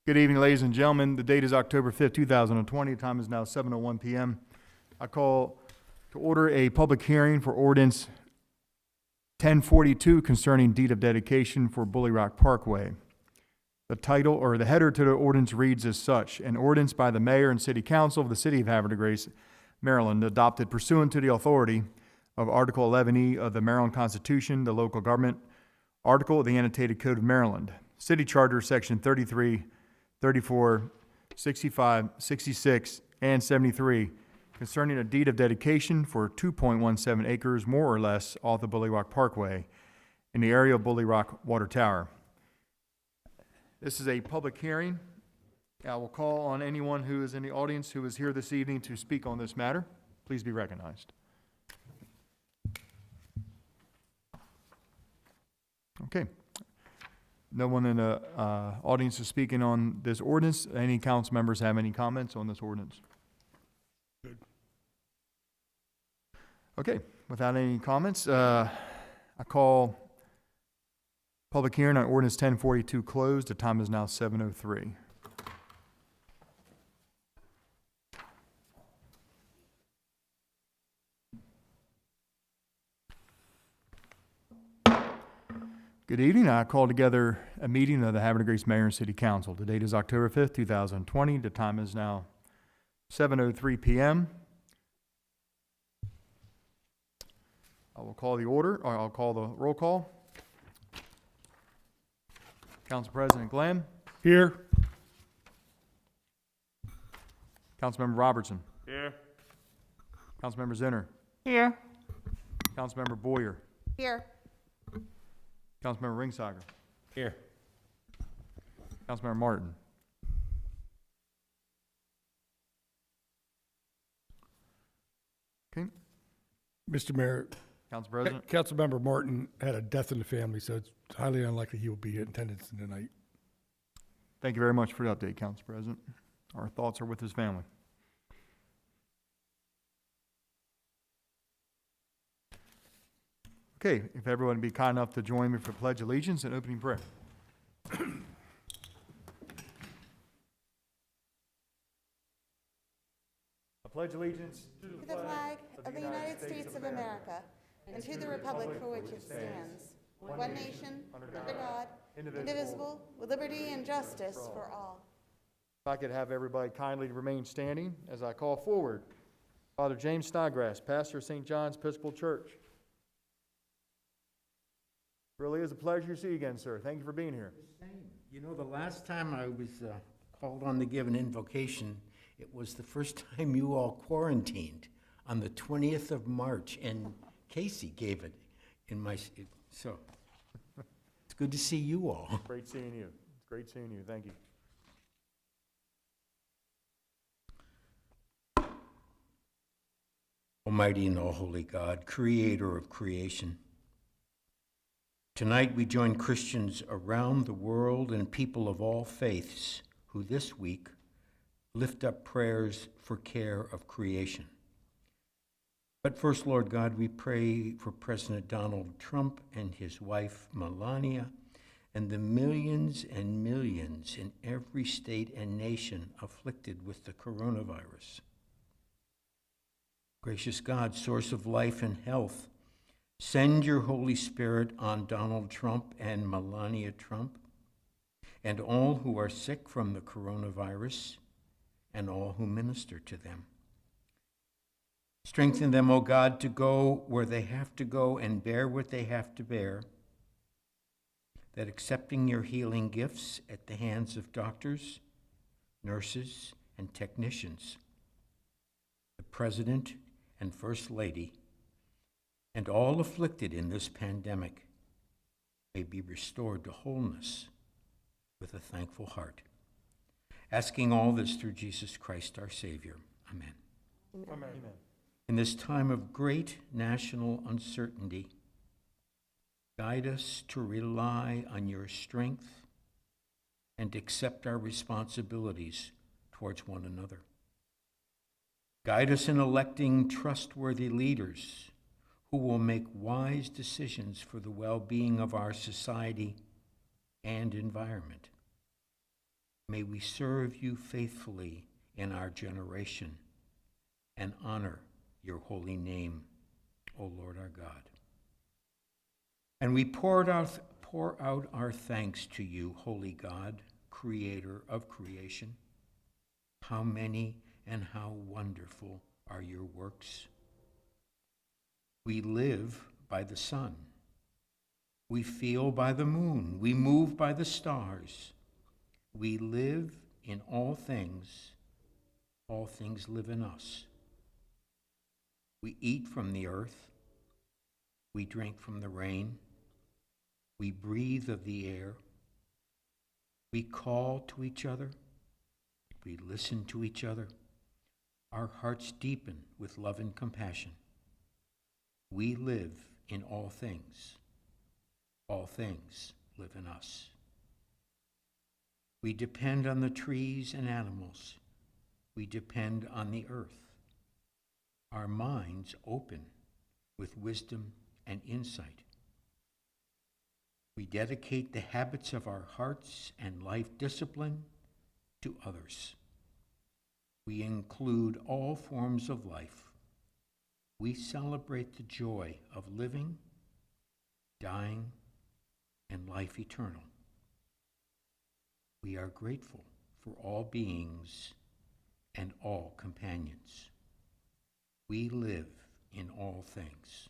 Good evening, ladies and gentlemen. The date is October 5th, 2020. The time is now 7:01 p.m. I call to order a public hearing for Ordinance 1042 concerning deed of dedication for Bully Rock Parkway. The title or the header to the ordinance reads as such: An ordinance by the Mayor and City Council of the City of Havre de Grace, Maryland, adopted pursuant to the authority of Article 11E of the Maryland Constitution, the local government article of the Annotated Code of Maryland, City Charter, Section 33, 34, 65, 66, and 73, concerning a deed of dedication for 2.17 acres, more or less, off the Bully Rock Parkway in the area of Bully Rock Water Tower. This is a public hearing. I will call on anyone who is in the audience who is here this evening to speak on this matter. Please be recognized. Okay. No one in the audience is speaking on this ordinance. Any council members have any comments on this ordinance? Good. Okay, without any comments, I call public hearing on ordinance 1042 closed. The time is now 7:03. Good evening. I call together a meeting of the Havre de Grace Mayor and City Council. The date is October 5th, 2020. The time is now 7:03 p.m. I will call the order, or I'll call the roll call. Council President Grimm. Here. Councilmember Robertson. Here. Councilmember Zinner. Here. Councilmember Boyer. Here. Councilmember Ringsager. Here. Councilmember Martin. Okay. Mr. Mayor, Council President. Councilmember Martin had a death in the family, so it's highly unlikely he will be in attendance tonight. Thank you very much for the update, Council President. Our thoughts are with his family. Okay, if everyone would be kind enough to join me for Pledge of Allegiance and opening prayer. I pledge allegiance To the flag of the United States of America and to the republic for which it stands, one nation, under God, indivisible, with liberty and justice for all. If I could have everybody kindly remain standing as I call forward Father James Snodgrass, pastor of St. John's Episcopal Church. Really is a pleasure to see you again, sir. Thank you for being here. You know, the last time I was called on to give an invocation, it was the first time you all quarantined on the 20th of March, and Casey gave it in my, so it's good to see you all. Great seeing you. It's great seeing you. Thank you. Almighty and all-holy God, creator of creation, tonight we join Christians around the world and people of all faiths who this week lift up prayers for care of creation. But first, Lord God, we pray for President Donald Trump and his wife Melania and the millions and millions in every state and nation afflicted with the coronavirus. Gracious God, source of life and health, send your Holy Spirit on Donald Trump and Melania Trump and all who are sick from the coronavirus and all who minister to them. Strengthen them, O God, to go where they have to go and bear what they have to bear, that accepting your healing gifts at the hands of doctors, nurses, and technicians, the President and First Lady, and all afflicted in this pandemic may be restored to wholeness with a thankful heart. Asking all this through Jesus Christ, our Savior. Amen. Amen. In this time of great national uncertainty, guide us to rely on your strength and accept our responsibilities towards one another. Guide us in electing trustworthy leaders who will make wise decisions for the well-being of our society and environment. May we serve you faithfully in our generation and honor your holy name, O Lord our God. And we pour out our thanks to you, holy God, creator of creation. How many and how wonderful are your works. We live by the sun. We feel by the moon. We move by the stars. We live in all things. All things live in us. We eat from the earth. We drink from the rain. We breathe of the air. We call to each other. We listen to each other. Our hearts deepen with love and compassion. We live in all things. All things live in us. We depend on the trees and animals. We depend on the earth. Our minds open with wisdom and insight. We dedicate the habits of our hearts and life discipline to others. We include all forms of life. We celebrate the joy of living, dying, and life eternal. We are grateful for all beings and all companions. We live in all things.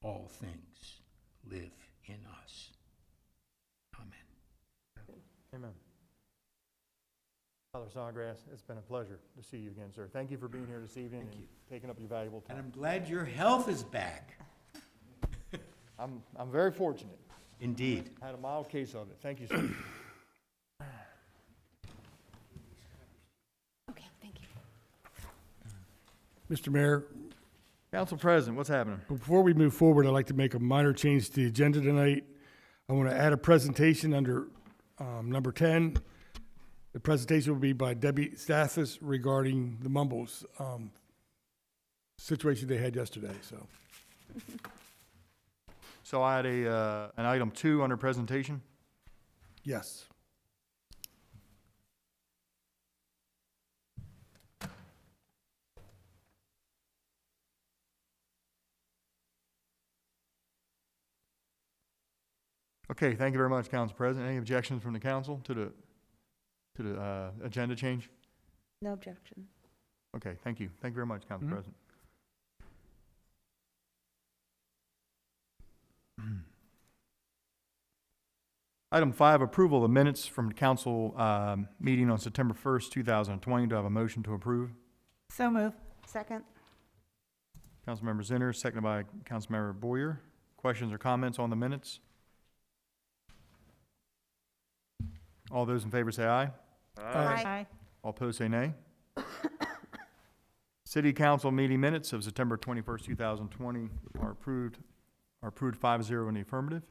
All things live in us. Amen. Amen. Father Snodgrass, it's been a pleasure to see you again, sir. Thank you for being here this evening and taking up your valuable And time. I'm glad your health is back. I'm very fortunate. Indeed. I had a mild case of it. Thank you, sir. Okay, thank you. Mr. Mayor, Council President, what's happening? before we move forward, I'd like to make a minor change to the agenda tonight. I want to add a presentation under number 10. The presentation will be by Debbie Stathis regarding the Mumbles situation they had yesterday, so. So I had an item 2 under presentation. Yes. Okay, thank you very much, Council President. Any objections from the council to the agenda change? No objection. Okay, thank you. Thank you very much, Council President. Item 5, approval of the minutes from the council meeting on September 1st, 2020. Do I have a motion to approve? So move. Second. Councilmember Zinner, seconded by Councilmember Boyer. Questions or comments on the minutes? All those in favor say aye. Aye. All opposed say nay. City Council meeting minutes of September 21st, 2020 are approved 5-0 in the affirmative.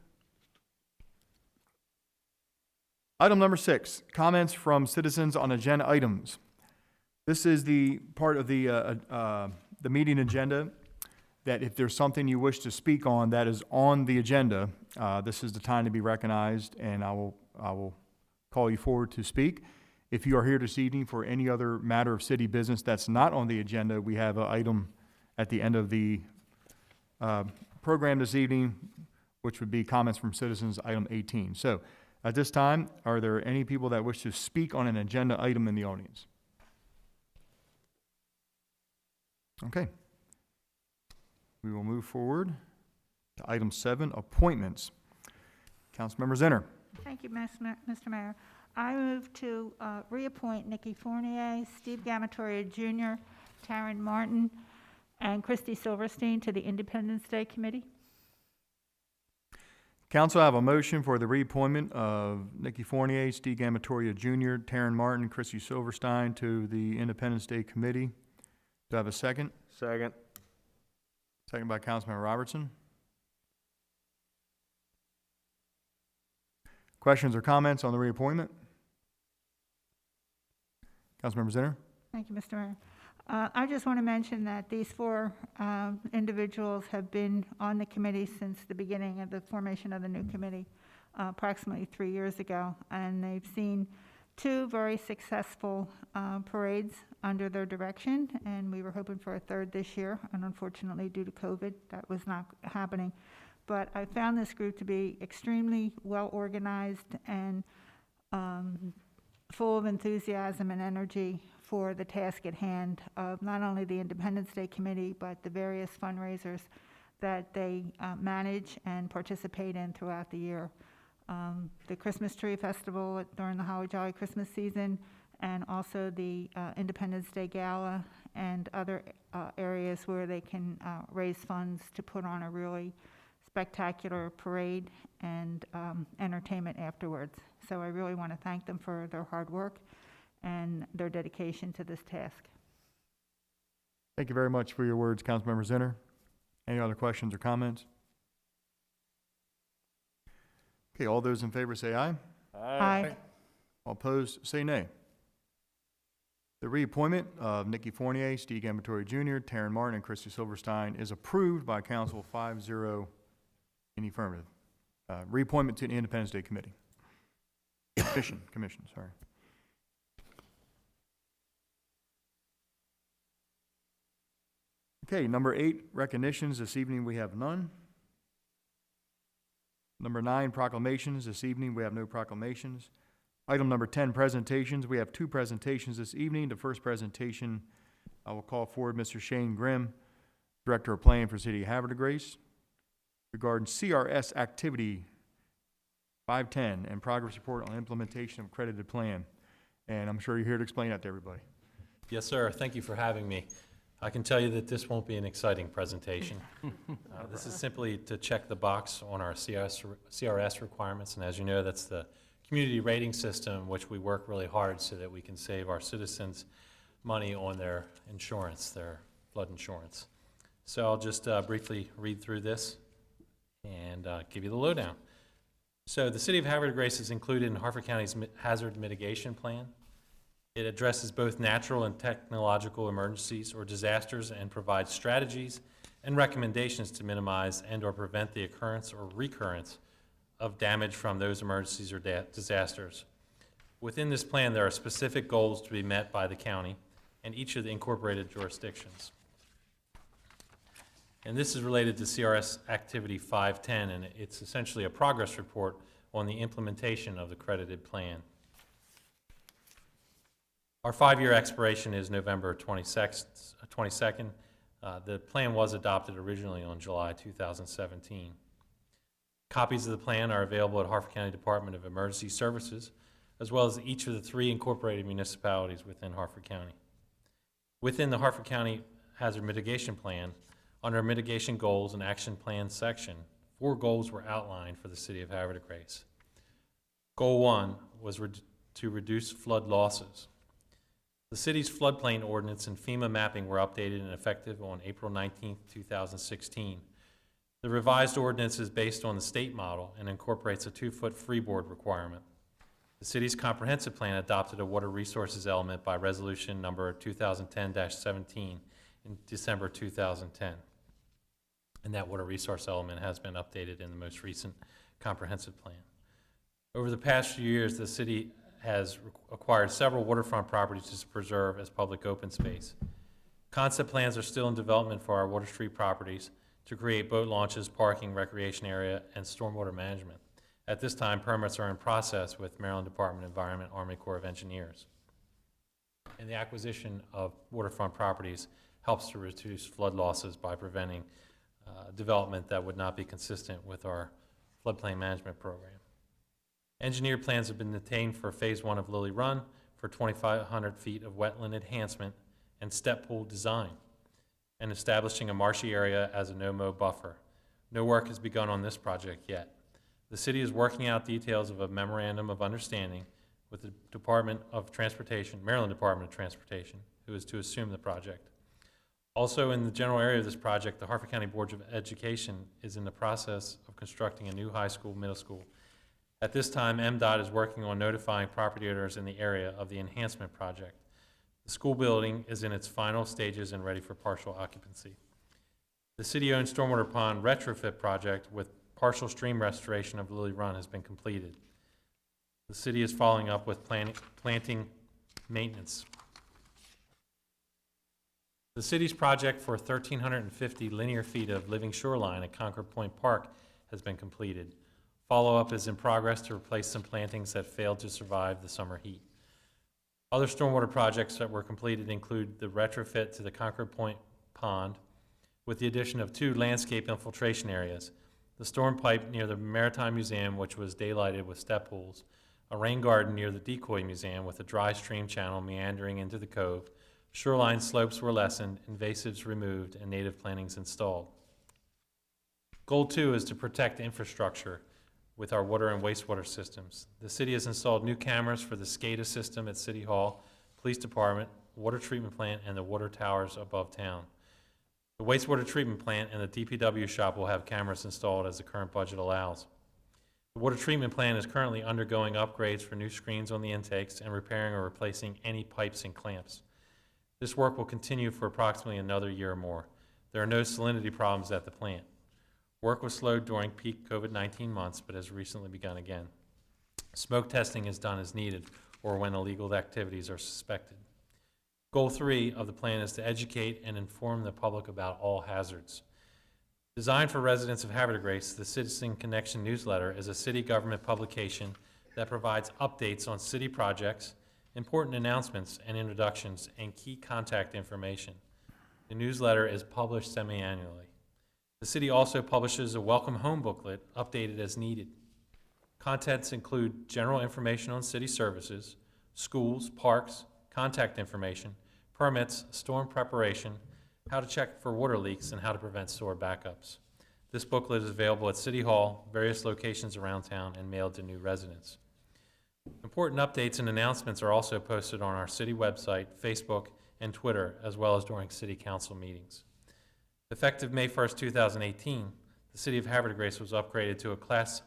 Item number 6, comments from citizens on agenda items. This is the part of the meeting agenda that if there's something you wish to speak on that is on the agenda, this is the time to be recognized, and I will call you forward to speak. If you are here this evening for any other matter of city business that's not on the agenda, we have an item at the end of the program this evening, which would be comments from citizens, item 18. So at this time, are there any people that wish to speak on an agenda item in the audience? Okay. We will move forward to item 7, appointments. Councilmember Zinner. Thank you, Mr. Mayor. I move to reappoint Nikki Fournier, Steve Gamatoria Jr., Taryn Martin, and Christy Silverstein to the Independence Day Committee. Council, I have a motion for the reappointment of Nikki Fournier, Steve Gamatoria Jr., Taryn Martin, Christy Silverstein to the Independence Day Committee. Do I have a second? Second. Second by Councilmember Robertson. Questions or comments on the reappointment? Councilmember Zinner? Thank you, Mr. Mayor. I just want to mention that these 4 individuals have been on the committee since the beginning of the formation of the new committee, approximately 3 years ago, and they've seen two very successful parades under their direction, and we were hoping for a third this year, and unfortunately, due to COVID, that was not happening. But I found this group to be extremely well-organized and full of enthusiasm and energy for the task at hand of not only the Independence Day Committee, but the various fundraisers that they manage and participate in throughout the year. The Christmas Tree Festival during the Holly Jolly Christmas season, and also the Independence Day Gala and other areas where they can raise funds to put on a really spectacular parade and entertainment afterwards. So I really want to thank them for their hard work and their dedication to this task. Thank you very much for your words, Councilmember Zinner. Any other questions or comments? Okay, all those in favor say aye. Aye. All opposed, say nay. The reappointment of Nikki Fournier, Steve Gambatory Jr., Taryn Martin, and Christy Silverstein is approved by council 5-0 in the affirmative. Reappointment to the Independence Day Committee. Commission, sorry. Okay, number 8, recognitions. This evening we have none. Number 9, proclamations. This evening we have no proclamations. Item number 10, presentations. We have 2 presentations this evening. The first presentation, I will call forward Mr. Shane Grimm, Director of Planning for City of Havre Grace, regarding CRS activity 510 and progress report on implementation of accredited plan. And I'm sure you're here to explain that to everybody. Yes, sir. Thank you for having me. I can tell you that this won't be an exciting presentation. This is simply to check the box on our CRS requirements, and as you know, that's the community rating system, which we work really hard so that we can save our citizens money on their insurance, their flood insurance. So I'll just briefly read through this and give you the lowdown. So the City of Havre de Grace is included in Harford County's Hazard Mitigation Plan. It addresses both natural and technological emergencies or disasters and provides strategies and recommendations to minimize and/or prevent the occurrence or recurrence of damage from those emergencies or disasters. Within this plan, there are specific goals to be met by the county and each of the incorporated jurisdictions. And this is related to CRS Activity 510, and it's essentially a progress report on the implementation of the credited plan. Our 5-year expiration is November 22nd. The plan was adopted originally on July 2017. Copies of the plan are available at Harford County Department of Emergency Services, as well as each of the 3 incorporated municipalities within Harford County. Within the Harford County Hazard Mitigation Plan, under Mitigation Goals and Action Plan section, 4 goals were outlined for the City of Havre de Grace. Goal 1 was to reduce flood losses. The city's floodplain ordinance and FEMA mapping were updated and effective on April 19, 2016. The revised ordinance is based on the state model and incorporates a 2-foot freeboard requirement. The city's comprehensive plan adopted a water resources element by resolution number 2010-17 in December 2010. And that water resource element has been updated in the most recent comprehensive plan. Over the past few years, the city has acquired several waterfront properties to preserve as public open space. Concept plans are still in development for our Water Street properties to create boat launches, parking, recreation area, and stormwater management. At this time, permits are in process with Maryland Department of Environment, Army Corps of Engineers. And the acquisition of waterfront properties helps to reduce flood losses by preventing development that would not be consistent with our floodplain management program. Engineered plans have been obtained for Phase 1 of Lily Run for 2,500 feet of wetland enhancement and step pool design, and establishing a marshy area as a no-mow buffer. No work has begun on this project yet. The city is working out details of a memorandum of understanding with the Department of Transportation, Maryland Department of Transportation, who is to assume the project. Also in the general area of this project, the Harford County Board of Education is in the process of constructing a new high school, middle school. At this time, MDOT is working on notifying property owners in the area of the enhancement project. The school building is in its final stages and ready for partial occupancy. The city-owned stormwater pond retrofit project with partial stream restoration of Lily Run has been completed. The city is following up with planting maintenance. The city's project for 1,350 linear feet of living shoreline at Concord Point Park has been completed. Follow-up is in progress to replace some plantings that failed to survive the summer heat. Other stormwater projects that were completed include the retrofit to the Concord Point Pond with the addition of 2 landscape infiltration areas, the storm pipe near the Maritime Museum, which was daylighted with step pools, a rain garden near the Decoy Museum with a dry stream channel meandering into the cove. Shoreline slopes were lessened, invasives removed, and native plantings installed. Goal 2 is to protect infrastructure with our water and wastewater systems. The city has installed new cameras for the SCADA system at City Hall, Police Department, water treatment plant, and the water towers above town. The wastewater treatment plant and the DPW shop will have cameras installed as the current budget allows. The water treatment plant is currently undergoing upgrades for new screens on the intakes and repairing or replacing any pipes and clamps. This work will continue for approximately another year or more. There are no salinity problems at the plant. Work was slowed during peak COVID-19 months, but has recently begun again. Smoke testing is done as needed or when illegal activities are suspected. Goal 3 of the plan is to educate and inform the public about all hazards. Designed for residents of Havre de Grace, the Citizen Connection newsletter is a city government publication that provides updates on city projects, important announcements and introductions, and key contact information. The newsletter is published semi-annually. The city also publishes a welcome home booklet updated as needed. Contents include general information on city services, schools, parks, contact information, permits, storm preparation, how to check for water leaks, and how to prevent sewer backups. This booklet is available at City Hall, various locations around town, and mailed to new residents. Important updates and announcements are also posted on our city website, Facebook, and Twitter, as well as during city council meetings. Effective May 1st, 2018, the city of Havre de Grace was upgraded to a Class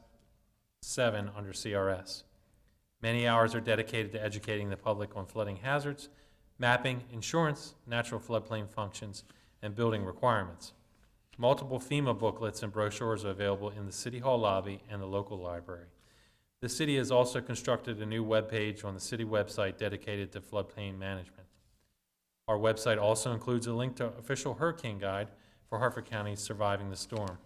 7 under CRS. Many hours are dedicated to educating the public on flooding hazards, mapping, insurance, natural floodplain functions, and building requirements. Multiple FEMA booklets and brochures are available in the City Hall lobby and the local library. The city has also constructed a new webpage on the city website dedicated to floodplain management. Our website also includes a link to official hurricane guide for Hartford County surviving the storm.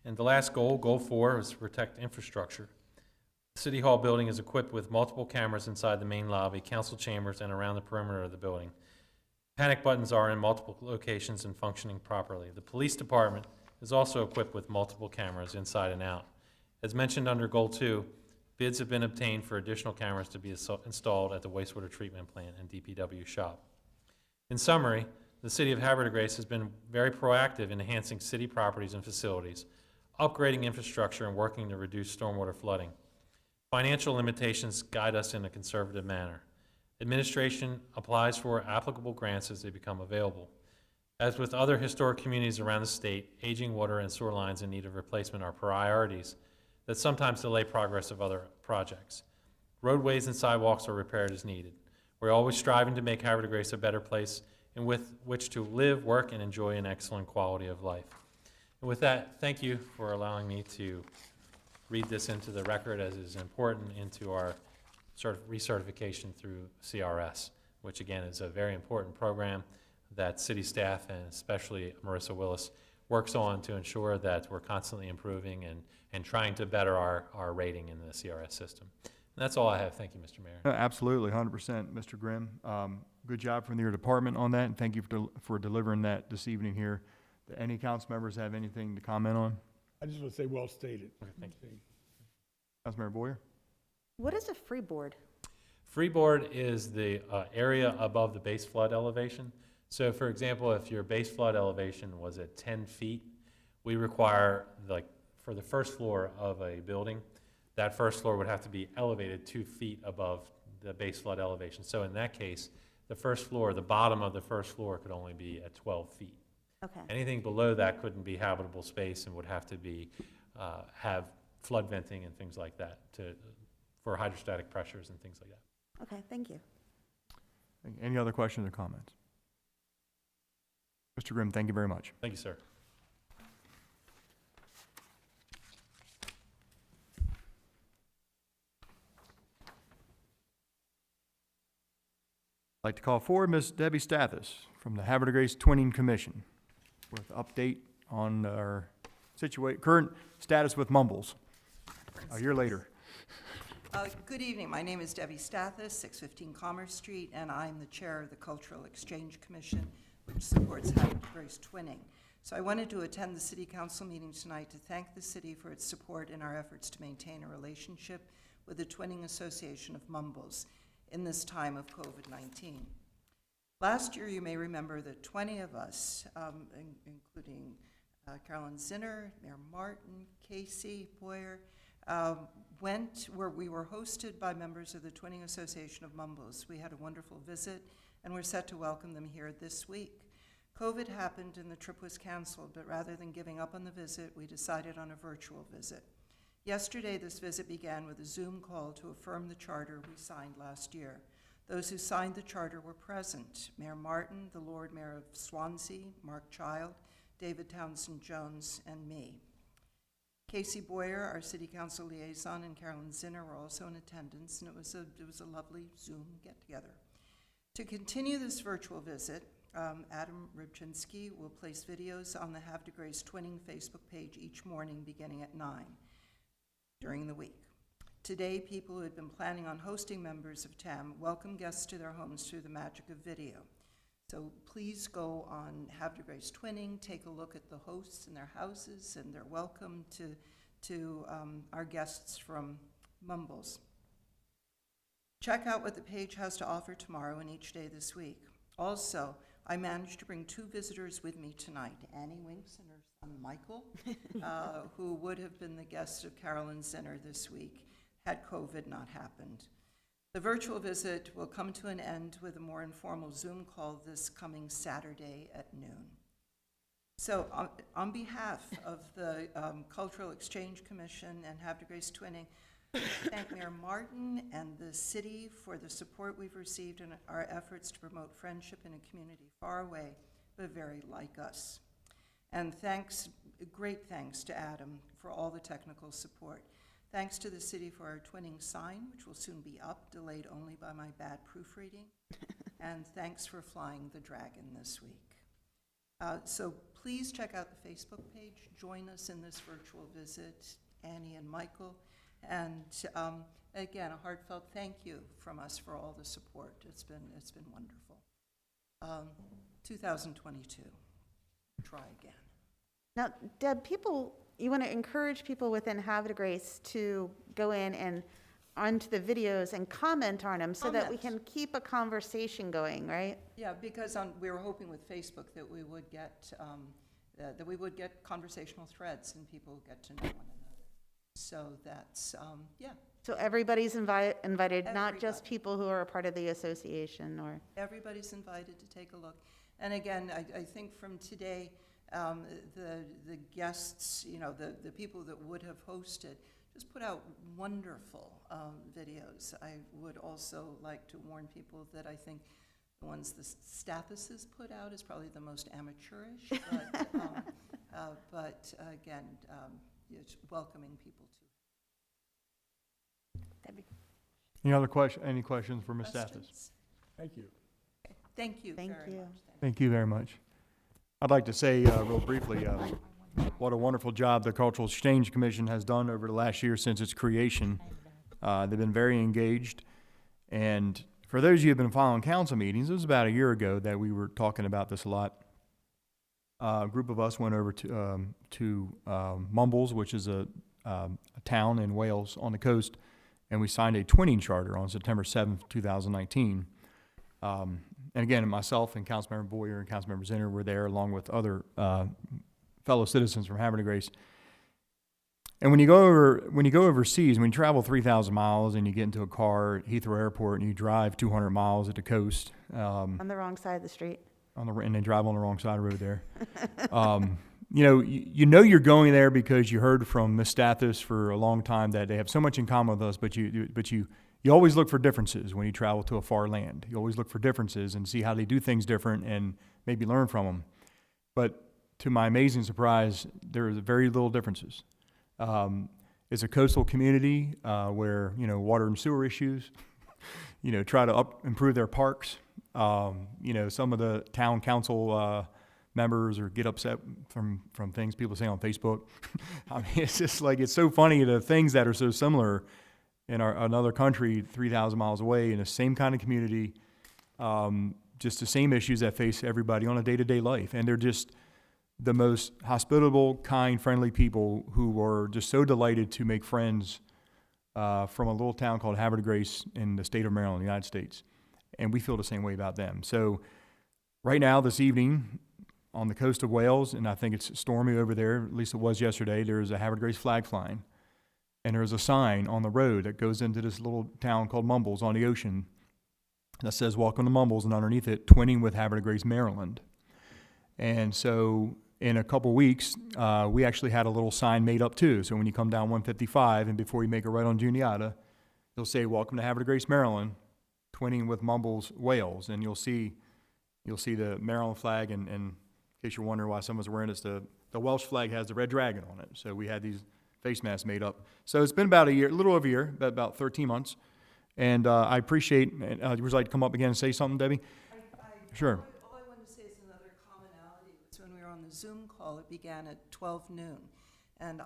And the last goal, Goal 4, is to protect infrastructure. The City Hall building is equipped with multiple cameras inside the main lobby, council chambers, and around the perimeter of the building. Panic buttons are in multiple locations and functioning properly. The police department is also equipped with multiple cameras inside and out. As mentioned under Goal 2, bids have been obtained for additional cameras to be installed at the wastewater treatment plant and DPW shop. In summary, the City of Havre de Grace has been very proactive in enhancing city properties and facilities, upgrading infrastructure, and working to reduce stormwater flooding. Financial limitations guide us in a conservative manner. Administration applies for applicable grants as they become available. As with other historic communities around the state, aging water and sewer lines in need of replacement are priorities that sometimes delay progress of other projects. Roadways and sidewalks are repaired as needed. We're always striving to make Havre de Grace a better place in with which to live, work, and enjoy an excellent quality of life. And with that, thank you for allowing me to read this into the record as is important into our recertification through CRS, which again is a very important program that city staff and especially Marissa Willis works on to ensure that we're constantly improving and trying to better our rating in the CRS system. And that's all I have. Thank you, Mr. Mayor. Absolutely, 100%, Mr. Grimm. Good job from your department on that, and thank you for delivering that this evening here. Do any council members have anything to comment on? I just want to say well stated. Okay, thank you. Councilmember Boyer? What is a freeboard? Freeboard is the area above the base flood elevation. So for example, if your base flood elevation was at 10 feet, we require, like for the first floor of a building, that first floor would have to be elevated 2 feet above the base flood elevation. So in that case, the first floor, the bottom of the first floor could only be at 12 feet. Okay. Anything below that couldn't be habitable space and would have to be, have flood venting and things like that for hydrostatic pressures and things like that. Okay, thank you. Any other questions or comments? Mr. Grimm, thank you very much. Thank you, sir. I'd like to call forward Ms. Debbie Stathis from the Havre de Grace Twinning Commission with update on our current status with Mumbles a year later. Good evening. My name is Debbie Stathis, 615 Commerce Street, and I'm the chair of the Cultural Exchange Commission, which supports Havre de Grace Twinning. So I wanted to attend the City Council meeting tonight to thank the city for its support in our efforts to maintain a relationship with the Twinning Association of Mumbles in this time of COVID-19. Last year, you may remember that 20 of us, including Carolyn Zinner, Mayor Martin, Casey Boyer, went where we were hosted by members of the Twinning Association of Mumbles. We had a wonderful visit, and we're set to welcome them here this week. COVID happened and the trip was canceled, but rather than giving up on the visit, we decided on a virtual visit. Yesterday, this visit began with a Zoom call to affirm the charter we signed last year. Those who signed the charter were present: Mayor Martin, the Lord Mayor of Swansea, Mark Child, David Townsend Jones, and me. Casey Boyer, our City Council liaison, and Carolyn Zinner were also in attendance, and it was a lovely Zoom get-together. To continue this virtual visit, Adam Rybczynski will place videos on the Havre de Grace Twinning Facebook page each morning beginning at 9 during the week. Today, people who had been planning on hosting members of TAM welcome guests to their homes through the magic of video. So please go on Havre de Grace Twinning, take a look at the hosts and their houses, and they're welcome to our guests from Mumbles. Check out what the page has to offer tomorrow and each day this week. Also, I managed to bring 2 visitors with me tonight, Annie Winks and her son Michael, who would have been the guest of Carolyn Zinner this week had COVID not happened. The virtual visit will come to an end with a more informal Zoom call this coming Saturday at noon. So on behalf of the Cultural Exchange Commission and Havre de Grace Twinning, thank Mayor Martin and the city for the support we've received in our efforts to promote friendship in a community far away, but very like us. And great thanks to Adam for all the technical support. Thanks to the city for our twinning sign, which will soon be up, delayed only by my bad proofreading. And thanks for flying the dragon this week. So please check out the Facebook page. Join us in this virtual visit, Annie and Michael. And again, a heartfelt thank you from us for all the support. It's been wonderful. 2022, try again. Now, Deb, you want to encourage people within Havre de Grace to go in and onto the videos and comment on them so that we can keep a conversation going, right? Yeah, because we were hoping with Facebook that we would get conversational threads and people get to know one another. So that's yeah. So everybody's invited, not just people who are a part of the association, or everybody's invited to take a look. And again, I think from today, the guests, the people that would have hosted, just put out wonderful videos. I would also like to warn people that I think the ones the Stathis has put out is probably the most amateurish, but again, it's welcoming people to. Any questions for Ms. Stathis? Thank you. Thank you Thank very you. much. Thank you very much. I'd like to say real briefly what a wonderful job the Cultural Exchange Commission has done over the last year since its creation. They've been very engaged. And for those of you who have been following council meetings, it was about a year ago that we were talking about this a lot. A group of us went over to Mumbles, which is a town in Wales on the coast, and we signed a twinning charter on September 7th, 2019. And again, myself and Councilmember Boyer and Councilmember Zinner were there, along with other fellow citizens from Havre de Grace. And when you go overseas, when you travel 3,000 miles and you get into a car at Heathrow Airport and you drive 200 miles at the coast, on the wrong side of the street. And they drive on the wrong side of the road there. You're going there because you heard from Ms. Stathis for a long time that they have so much in common with us, but you always look for differences when you travel to a far land. You always look for differences and see how they do things different and maybe learn from them. But to my amazing surprise, there are very little differences. It's a coastal community where water and sewer issues, try to improve their parks. You know, some of the town council members or get upset from things people say on Facebook. I mean, it's just like, it's so funny, the things that are so similar in another country 3,000 miles away in the same kind of community, just the same issues that face everybody on a day-to-day life. And they're just the most hospitable, kind, friendly people who were just so delighted to make friends from a little town called Havre Grace in the state of Maryland, the United States. And we feel the same way about them. So right now, this evening, on the coast of Wales, and I think it's stormy over there, at least it was yesterday, there's a Havre Grace flag flying. And there's a sign on the road that goes into this little town called Mumbles on the ocean that says, "Welcome to Mumbles," and underneath it, "Twinning with Havre Grace, Maryland." And so in a couple weeks, we actually had a little sign made up too. So when you come down 155 and before you make a right on Juniata, you'll say, "Welcome to Havre Grace, Maryland, twinning with Mumbles, Wales." And you'll see the Maryland flag, and in case you're wondering why someone's wearing it, the Welsh flag has the red dragon on it. So we had these face masks made up. So it's been about a year, a little over a year, about 13 months. And I appreciate, would you like to come up again and say something, Debbie? Sure. All I wanted to say is another commonality was when we were on the Zoom call, it began at 12 noon. And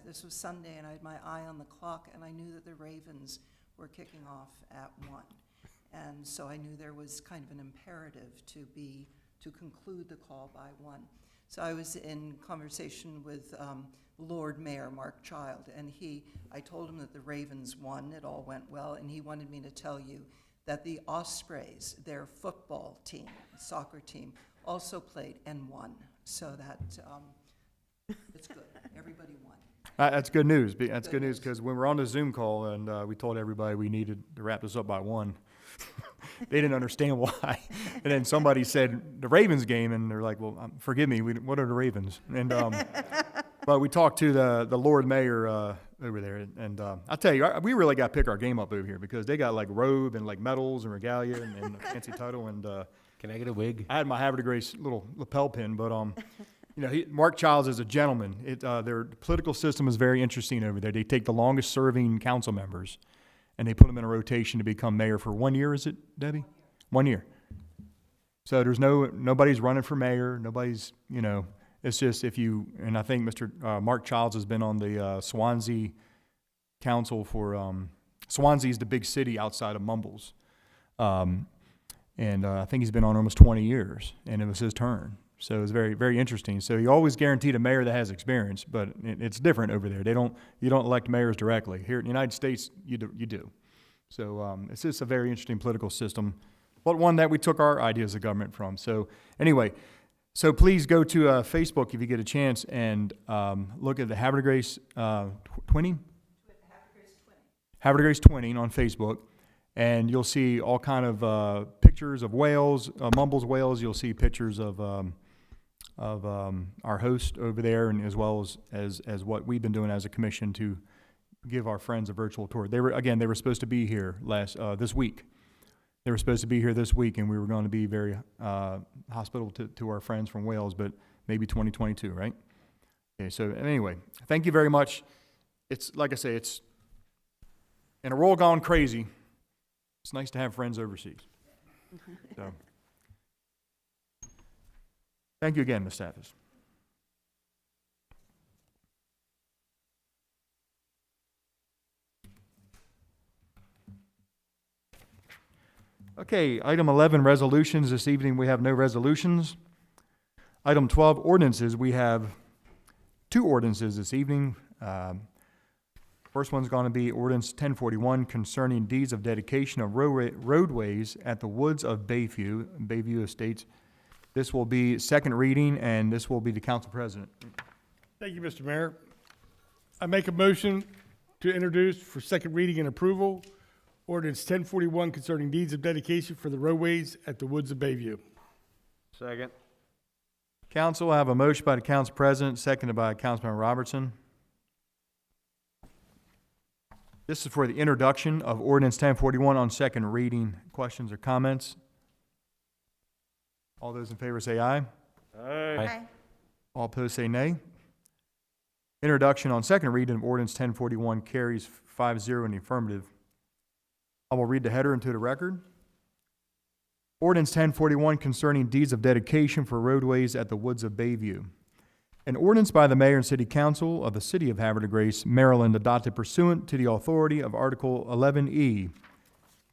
this was Sunday, and I had my eye on the clock, and I knew that the Ravens were kicking off at 1. And so I knew there was kind of an imperative to conclude the call by 1. So I was in conversation with Lord Mayor Mark Child, and I told him that the Ravens won, it all went well, and he wanted me to tell you that the Ospreys, their football team, soccer team, also played and won. So that, it's good, everybody won. That's good news. That's good news, because when we're on the Zoom call and we told everybody we needed to wrap this up by 1, they didn't understand why. And then somebody said the Ravens game, and they're like, "Well, forgive me, what are the Ravens?" And but we talked to the Lord Mayor over there, and I'll tell you, we really got to pick our game up over here, because they got like robe and like medals and regalia and a fancy title. And Can I get a wig? I had my Havre Grace little lapel pin, but you know, Mark Childs is a gentleman. Their political system is very interesting over there. They take the longest serving council members, and they put them in a rotation to become mayor for 1 year, is it, Debbie? 1 year. So there's nobody's running for mayor, nobody's, you know, it's just and I think Mr. Mark Childs has been on the Swansea council for, Swansea's the big city outside of Mumbles. And I think he's been on almost 20 years, and it was his turn. So it's very, very interesting. So you always guaranteed a mayor that has experience, but it's different over there. You don't elect mayors directly. Here in the United States, you do. So it's just a very interesting political system, but one that we took our ideas of government from. So anyway, so please go to Facebook if you get a chance and look at the Havre Grace twinning? Havre Grace twinning on Facebook. And you'll see all kind of pictures of Wales, Mumbles, Wales. You'll see pictures of our host over there, and as well as what we've been doing as a commission to give our friends a virtual tour. They were supposed to be here this week. They were supposed to be here this week, and we were going to be very hospitable to our friends from Wales, but maybe 2022, right? Okay, so anyway, thank you very much. It's, like I say, it's in a world gone crazy, it's nice to have friends overseas. So, thank you again, Ms. Stathis. Okay, item 11, resolutions. This evening we have no resolutions. Item 12, ordinances. We have 2 ordinances this evening. First one's going to be Ordinance 1041 concerning deeds of dedication of roadways at the woods of Bayview Estates. This will be second reading, and this will be the council president. Thank you, Mr. Mayor. I make a motion to introduce for second reading and approval Ordinance 1041 concerning deeds of dedication for the roadways at the woods of Bayview. Second. Council, I have a motion by the council president, seconded by Councilman Robertson. This is for the introduction of Ordinance 1041 on second reading. Questions or comments? All those in favor say aye. Aye. All opposed say nay. Introduction on second reading of Ordinance 1041 carries 5-0 in the affirmative. I will read the header into the record. Ordinance 1041 concerning deeds of dedication for roadways at the woods of Bayview. An ordinance by the Mayor and City Council of the City of Havre de Grace, Maryland, adopted pursuant to the authority of Article 11E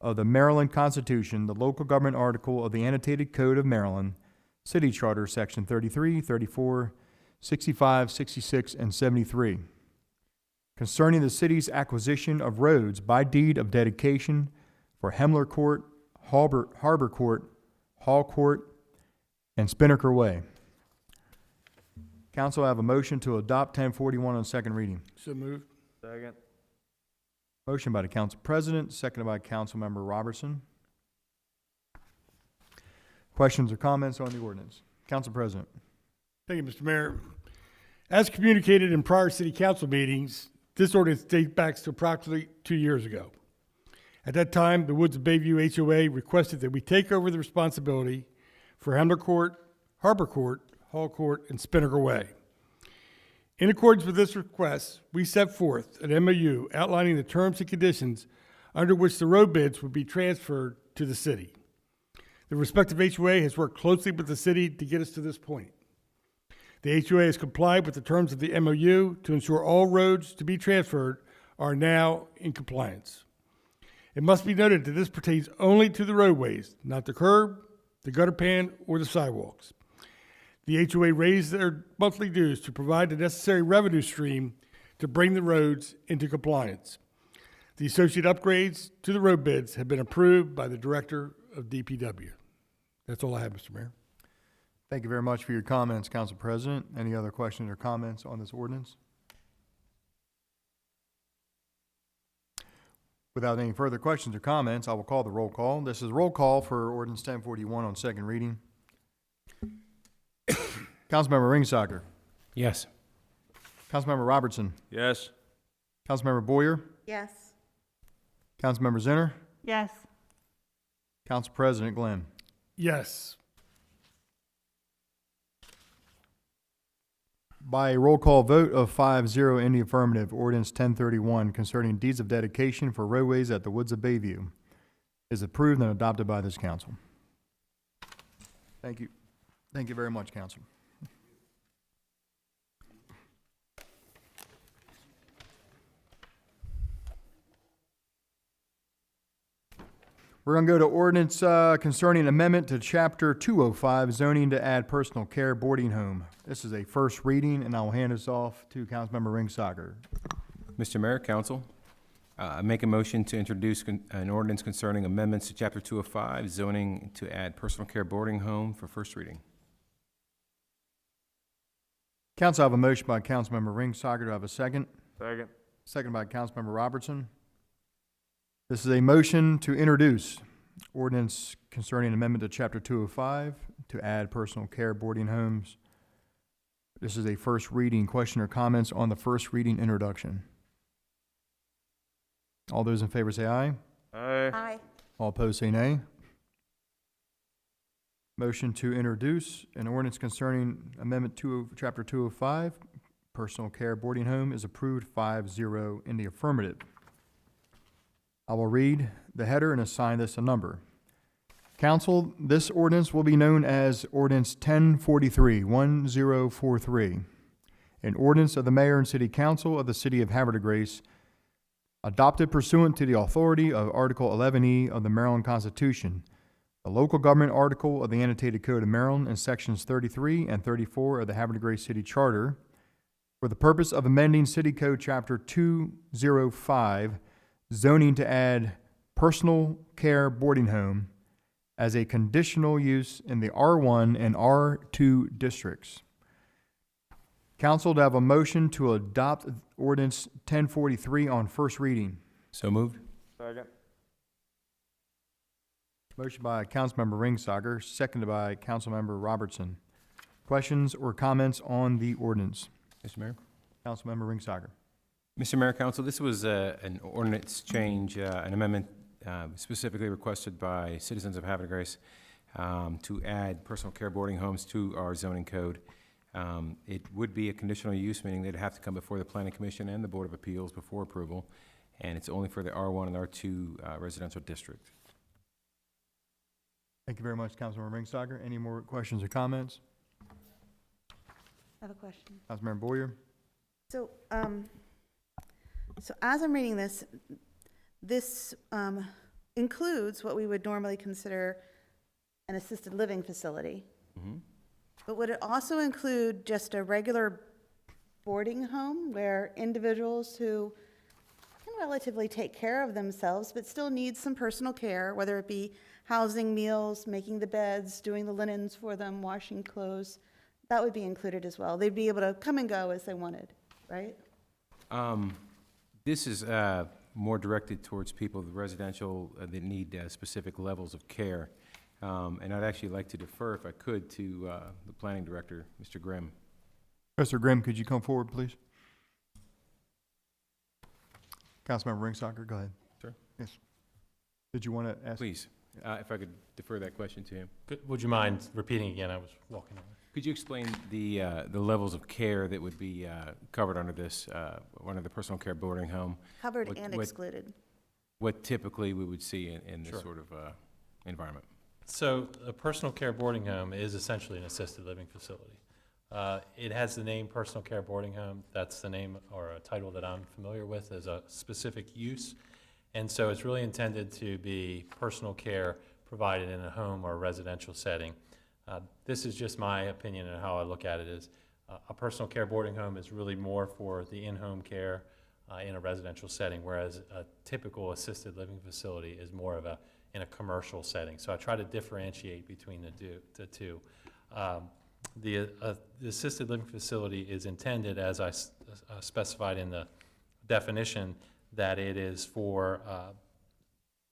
of the Maryland Constitution, the local government article of the Annotated Code of Maryland, City Charter, Section 33, 34, 65, 66, and 73, concerning the city's acquisition of roads by deed of dedication for Hemler Court, Harbor Court, Hall Court, and Spinnaker Way. Council, I have a motion to adopt 1041 on second reading. So moved. Second. Motion by the council president, seconded by Councilmember Robertson. Questions or comments on the ordinance? Council President. Thank you, Mr. Mayor. As communicated in prior city council meetings, this ordinance dates back to approximately 2 years ago. At that time, the Woods of Bayview HOA requested that we take over the responsibility for Hemler Court, Harbor Court, Hall Court, and Spinnaker Way. In accordance with this request, we set forth an MOU outlining the terms and conditions under which the road bids would be transferred to the city. The respective HOA has worked closely with the city to get us to this point. The HOA has complied with the terms of the MOU to ensure all roads to be transferred are now in compliance. It must be noted that this pertains only to the roadways, not the curb, the gutter pan, or the sidewalks. The HOA raised their monthly dues to provide the necessary revenue stream to bring the roads into compliance. The associate upgrades to the road bids have been approved by the Director of DPW. That's all I have, Mr. Mayor. Thank you very much for your comments, Council President. Any other questions or comments on this ordinance? Without any further questions or comments, I will call the roll call. This is roll call for ordinance 1041 on second reading. Councilmember Ringsager. Yes. Councilmember Robertson. Yes. Councilmember Boyer. Yes. Councilmember Zinner. Yes. Council President Glenn. Yes. By a roll call vote of 5-0 in the affirmative, ordinance 1031 concerning deeds of dedication for roadways at the woods of Bayview is approved and adopted by this council. Thank you. Thank you very much, Council. We're going to go to ordinance concerning amendment to Chapter 205, zoning to add personal care boarding home. This is a first reading, and I'll hand this off to Councilmember Ringsager. Mr. Mayor, Council, I make a motion to introduce an ordinance concerning amendments to Chapter 205, zoning to add personal care boarding home for first reading. Council, I have a motion by Councilmember Ringsager. Do I have a second? Second. Second by Councilmember Robertson. This is a motion to introduce ordinance concerning amendment to Chapter 205 to add personal care boarding homes. This is a first reading. Question or comments on the first reading introduction? All those in favor say aye. Aye. Aye. All opposed say nay. Motion to introduce an ordinance concerning amendment to Chapter 205, personal care boarding home, is approved 5-0 in the affirmative. I will read the header and assign this a number. Council, this ordinance will be known as Ordinance 1043, an ordinance of the Mayor and City Council of the City of Havre de Grace, adopted pursuant to the authority of Article 11E of the Maryland Constitution, the local government article of the Annotated Code of Maryland, and Sections 33 and 34 of the Havre de Grace City Charter, for the purpose of amending City Code Chapter 205, zoning to add personal care boarding home as a conditional use in the R1 and R2 districts. Council, to have a motion to adopt ordinance 1043 on first reading. So moved. Second. Motion by Councilmember Ringsager, seconded by Councilmember Robertson. Questions or comments on the ordinance? Mr. Mayor. Councilmember Ringsager. Mr. Mayor, Council, this was an ordinance change, an amendment specifically requested by citizens of Havre de Grace to add personal care boarding homes to our zoning code. It would be a conditional use, meaning they'd have to come before the Planning Commission and the Board of Appeals before approval, and it's only for the R1 and R2 residential district. Thank you very much, Councilmember Ringstocker. Any more questions or comments? I have a question. Councilmember Boyer? So, so as I'm reading this, this includes what we would normally consider an assisted living facility. Mhm. But would it also include just a regular boarding home where individuals who can relatively take care of themselves but still need some personal care, whether it be housing, meals, making the beds, doing the linens for them, washing clothes, that would be included as well? They'd be able to come and go as they wanted, right? This is more directed towards people, the residential, that need specific levels of care. And I'd actually like to defer, if I could, to the planning director, Mr. Grimm. Mr. Grimm, could you come forward, please? Councilmember Ringstocker, go ahead. Sure. Yes. Did you want to ask? Please, if I could defer that question to him. Would you mind repeating again? I was walking over. Could you explain the levels of care that would be covered under this, under the personal care boarding home? Covered What- and what- excluded. What typically we would see in this Sure. sort of environment? So a personal care boarding home is essentially an assisted living facility. It has the name personal care boarding home. That's the name or a title that I'm familiar with as a specific use. And so it's really intended to be personal care provided in a home or a residential setting. This is just my opinion and how I look at it is a personal care boarding home is really more for the in-home care in a residential setting, whereas a typical assisted living facility is more of in a commercial setting. So I try to differentiate between the two. The assisted living facility is intended, as I specified in the definition, that it is for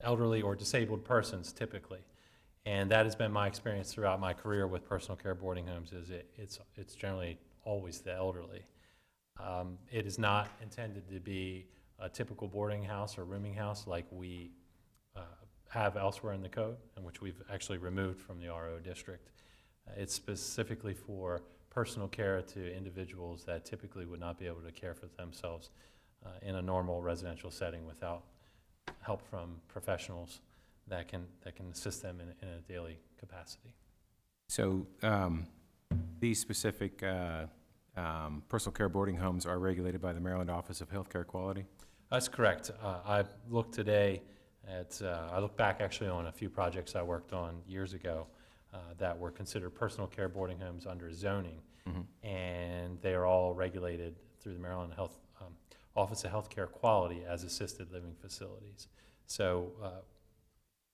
elderly or disabled persons typically. And that has been my experience throughout my career with personal care boarding homes, is it's generally always the elderly. It is not intended to be a typical boarding house or rooming house like we have elsewhere in the code, and which we've actually removed from the RO district. It's specifically for personal care to individuals that typically would not be able to care for themselves in a normal residential setting without help from professionals that can assist them in a daily capacity. So these specific personal care boarding homes are regulated by the Maryland Office of Healthcare Quality? That's correct. I looked today at, I looked back actually on a few projects I worked on years ago that were considered personal care boarding homes under zoning. Mm-hmm. And they are all regulated through the Maryland Office of Healthcare Quality as assisted living facilities. So,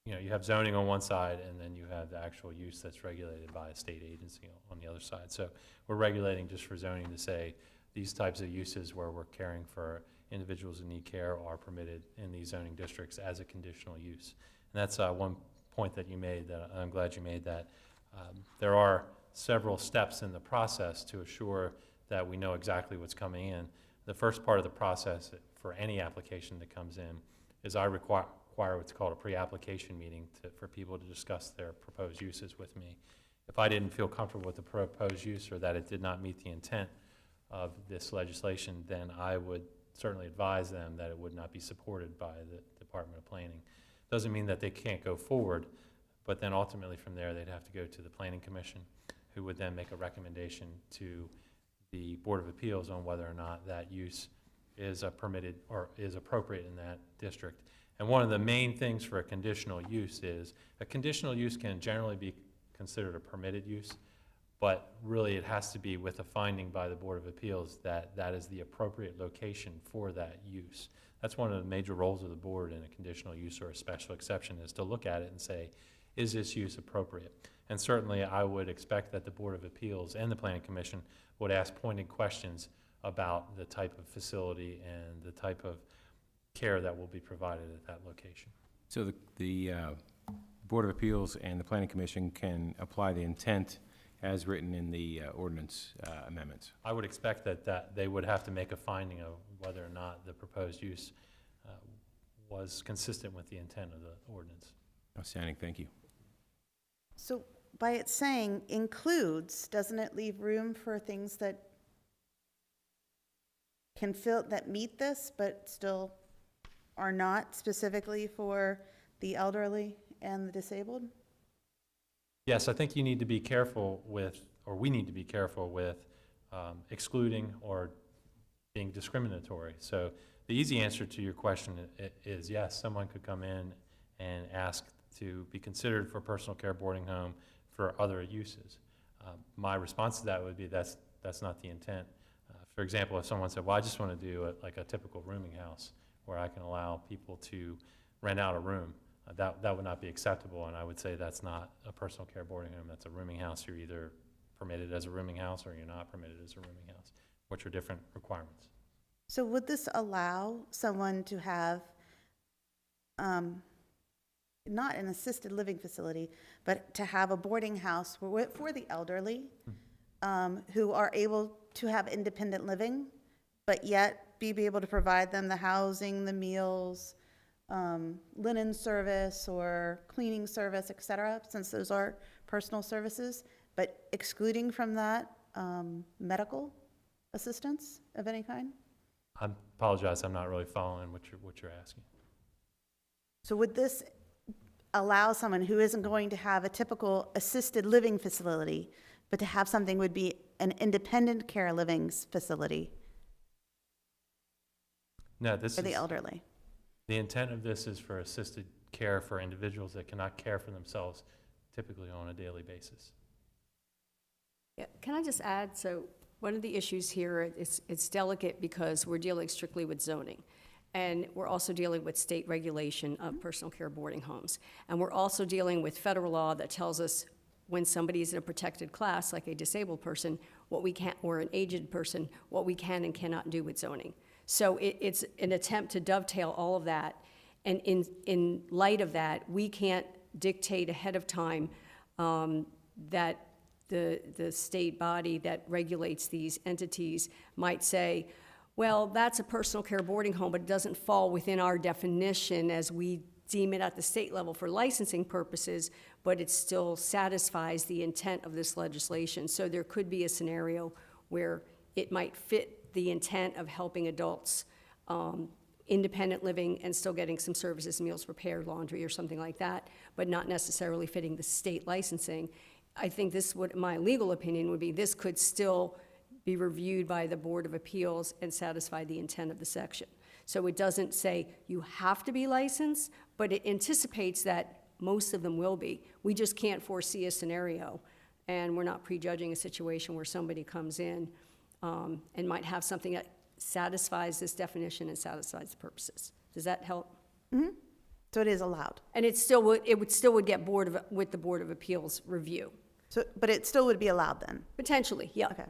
you have zoning on one side, and then you have the actual use that's regulated by a state agency on the other side. So we're regulating just for zoning to say these types of uses where we're caring for individuals who need care are permitted in these zoning districts as a conditional use. And that's one point that you made that I'm glad you made, that there are several steps in the process to assure that we know exactly what's coming in. The first part of the process for any application that comes in is I require what's called a pre-application meeting for people to discuss their proposed uses with me. If I didn't feel comfortable with the proposed use or that it did not meet the intent of this legislation, then I would certainly advise them that it would not be supported by the Department of Planning. Doesn't mean that they can't go forward, but then ultimately from there they'd have to go to the Planning Commission, who would then make a recommendation to the Board of Appeals on whether or not that use is permitted or is appropriate in that district. And one of the main things for a conditional use is a conditional use can generally be considered a permitted use, but really it has to be with a finding by the Board of Appeals that that is the appropriate location for that use. That's one of the major roles of the board in a conditional use or a special exception, is to look at it and say, is this use appropriate? And certainly I would expect that the Board of Appeals and the Planning Commission would ask pointed questions about the type of facility and the type of care that will be provided at that location. So the Board of Appeals and the Planning Commission can apply the intent as written in the ordinance amendments? I would expect that they would have to make a finding of whether or not the proposed use was consistent with the intent of the ordinance. Outstanding, thank you. So by it saying includes, doesn't it leave room for things that can that meet this, but still are not specifically for the elderly and the disabled? Yes, I think you need to be careful with, or we need to be careful with excluding or being discriminatory. So the easy answer to your question is yes, someone could come in and ask to be considered for personal care boarding home for other uses. My response to that would be that's not the intent. For example, if someone said, well, I just want to do like a typical rooming house where I can allow people to rent out a room, that would not be acceptable, and I would say that's not a personal care boarding home, that's a rooming house. You're either permitted as a rooming house or you're not permitted as a rooming house, which are different requirements. So would this allow someone to have, not an assisted living facility, but to have a boarding house for the elderly, who are able to have independent living, but yet be able to provide them the housing, the meals, linen service or cleaning service, et cetera, since those are personal services, but excluding from that medical assistance of any kind? I apologize, I'm not really following what you're asking. So would this allow someone who isn't going to have a typical assisted living facility, but to have something would be an independent care living facility No, this for the is, elderly? the intent of this is for assisted care for individuals that cannot care for themselves typically on a daily basis. Yeah, can I just add, so one of the issues here, it's delicate because we're dealing strictly with zoning. And we're also dealing with state regulation of personal care boarding homes. And we're also dealing with federal law that tells us when somebody is in a protected class, like a disabled person, what we can, or an aged person, what we can and cannot do with zoning. So it's an attempt to dovetail all of that. And in light of that, we can't dictate ahead of time that the state body that regulates these entities might say, well, that's a personal care boarding home, but it doesn't fall within our definition as we deem it at the state level for licensing purposes, but it still satisfies the intent of this legislation. So there could be a scenario where it might fit the intent of helping adults, independent living and still getting some services, meals prepared, laundry, or something like that, but not necessarily fitting the state licensing. I think this would, my legal opinion would be, this could still be reviewed by the Board of Appeals and satisfy the intent of the section. So it doesn't say you have to be licensed, but it anticipates that most of them will be. We just can't foresee a scenario, and we're not prejudging a situation where somebody comes in and might have something that satisfies this definition and satisfies the purposes. Does that help? Mm-hmm. So it is allowed. And it still would get with the Board of Appeals review. So, but it still would be allowed then? Potentially, yeah. Okay.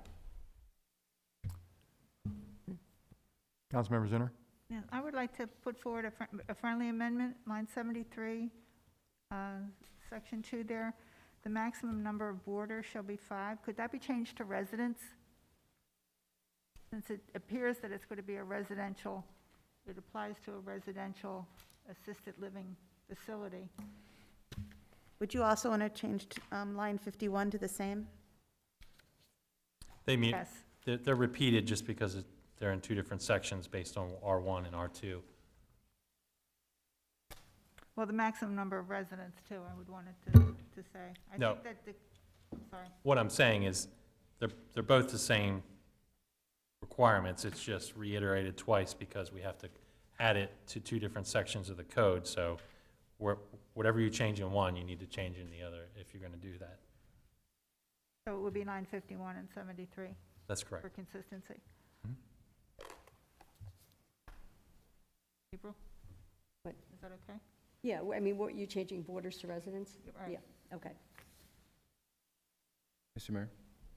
Councilmember Zinner? Yeah, I would like to put forward a friendly amendment, line 73, section 2 there. The maximum number of boarders shall be 5. Could that be changed to residents? Since it appears that it's going to be a residential, it applies to a residential assisted living facility. Would you also want to change line 51 to the same? They mean, Yes. they're repeated just because they're in two different sections based on R1 and R2. Well, the maximum number of residents, too, I would want it to say. I No. think that sorry. What I'm saying is they're both the same requirements. It's just reiterated twice because we have to add it to two different sections of the code. So whatever you change in one, you need to change in the other if you're going to do that. So it would be line 51 and 73 That's for correct. consistency. Mhm. April? What? Is that okay? Yeah, I mean, what, you changing borders to residents? Right. Yeah, okay. Mr. Mayor?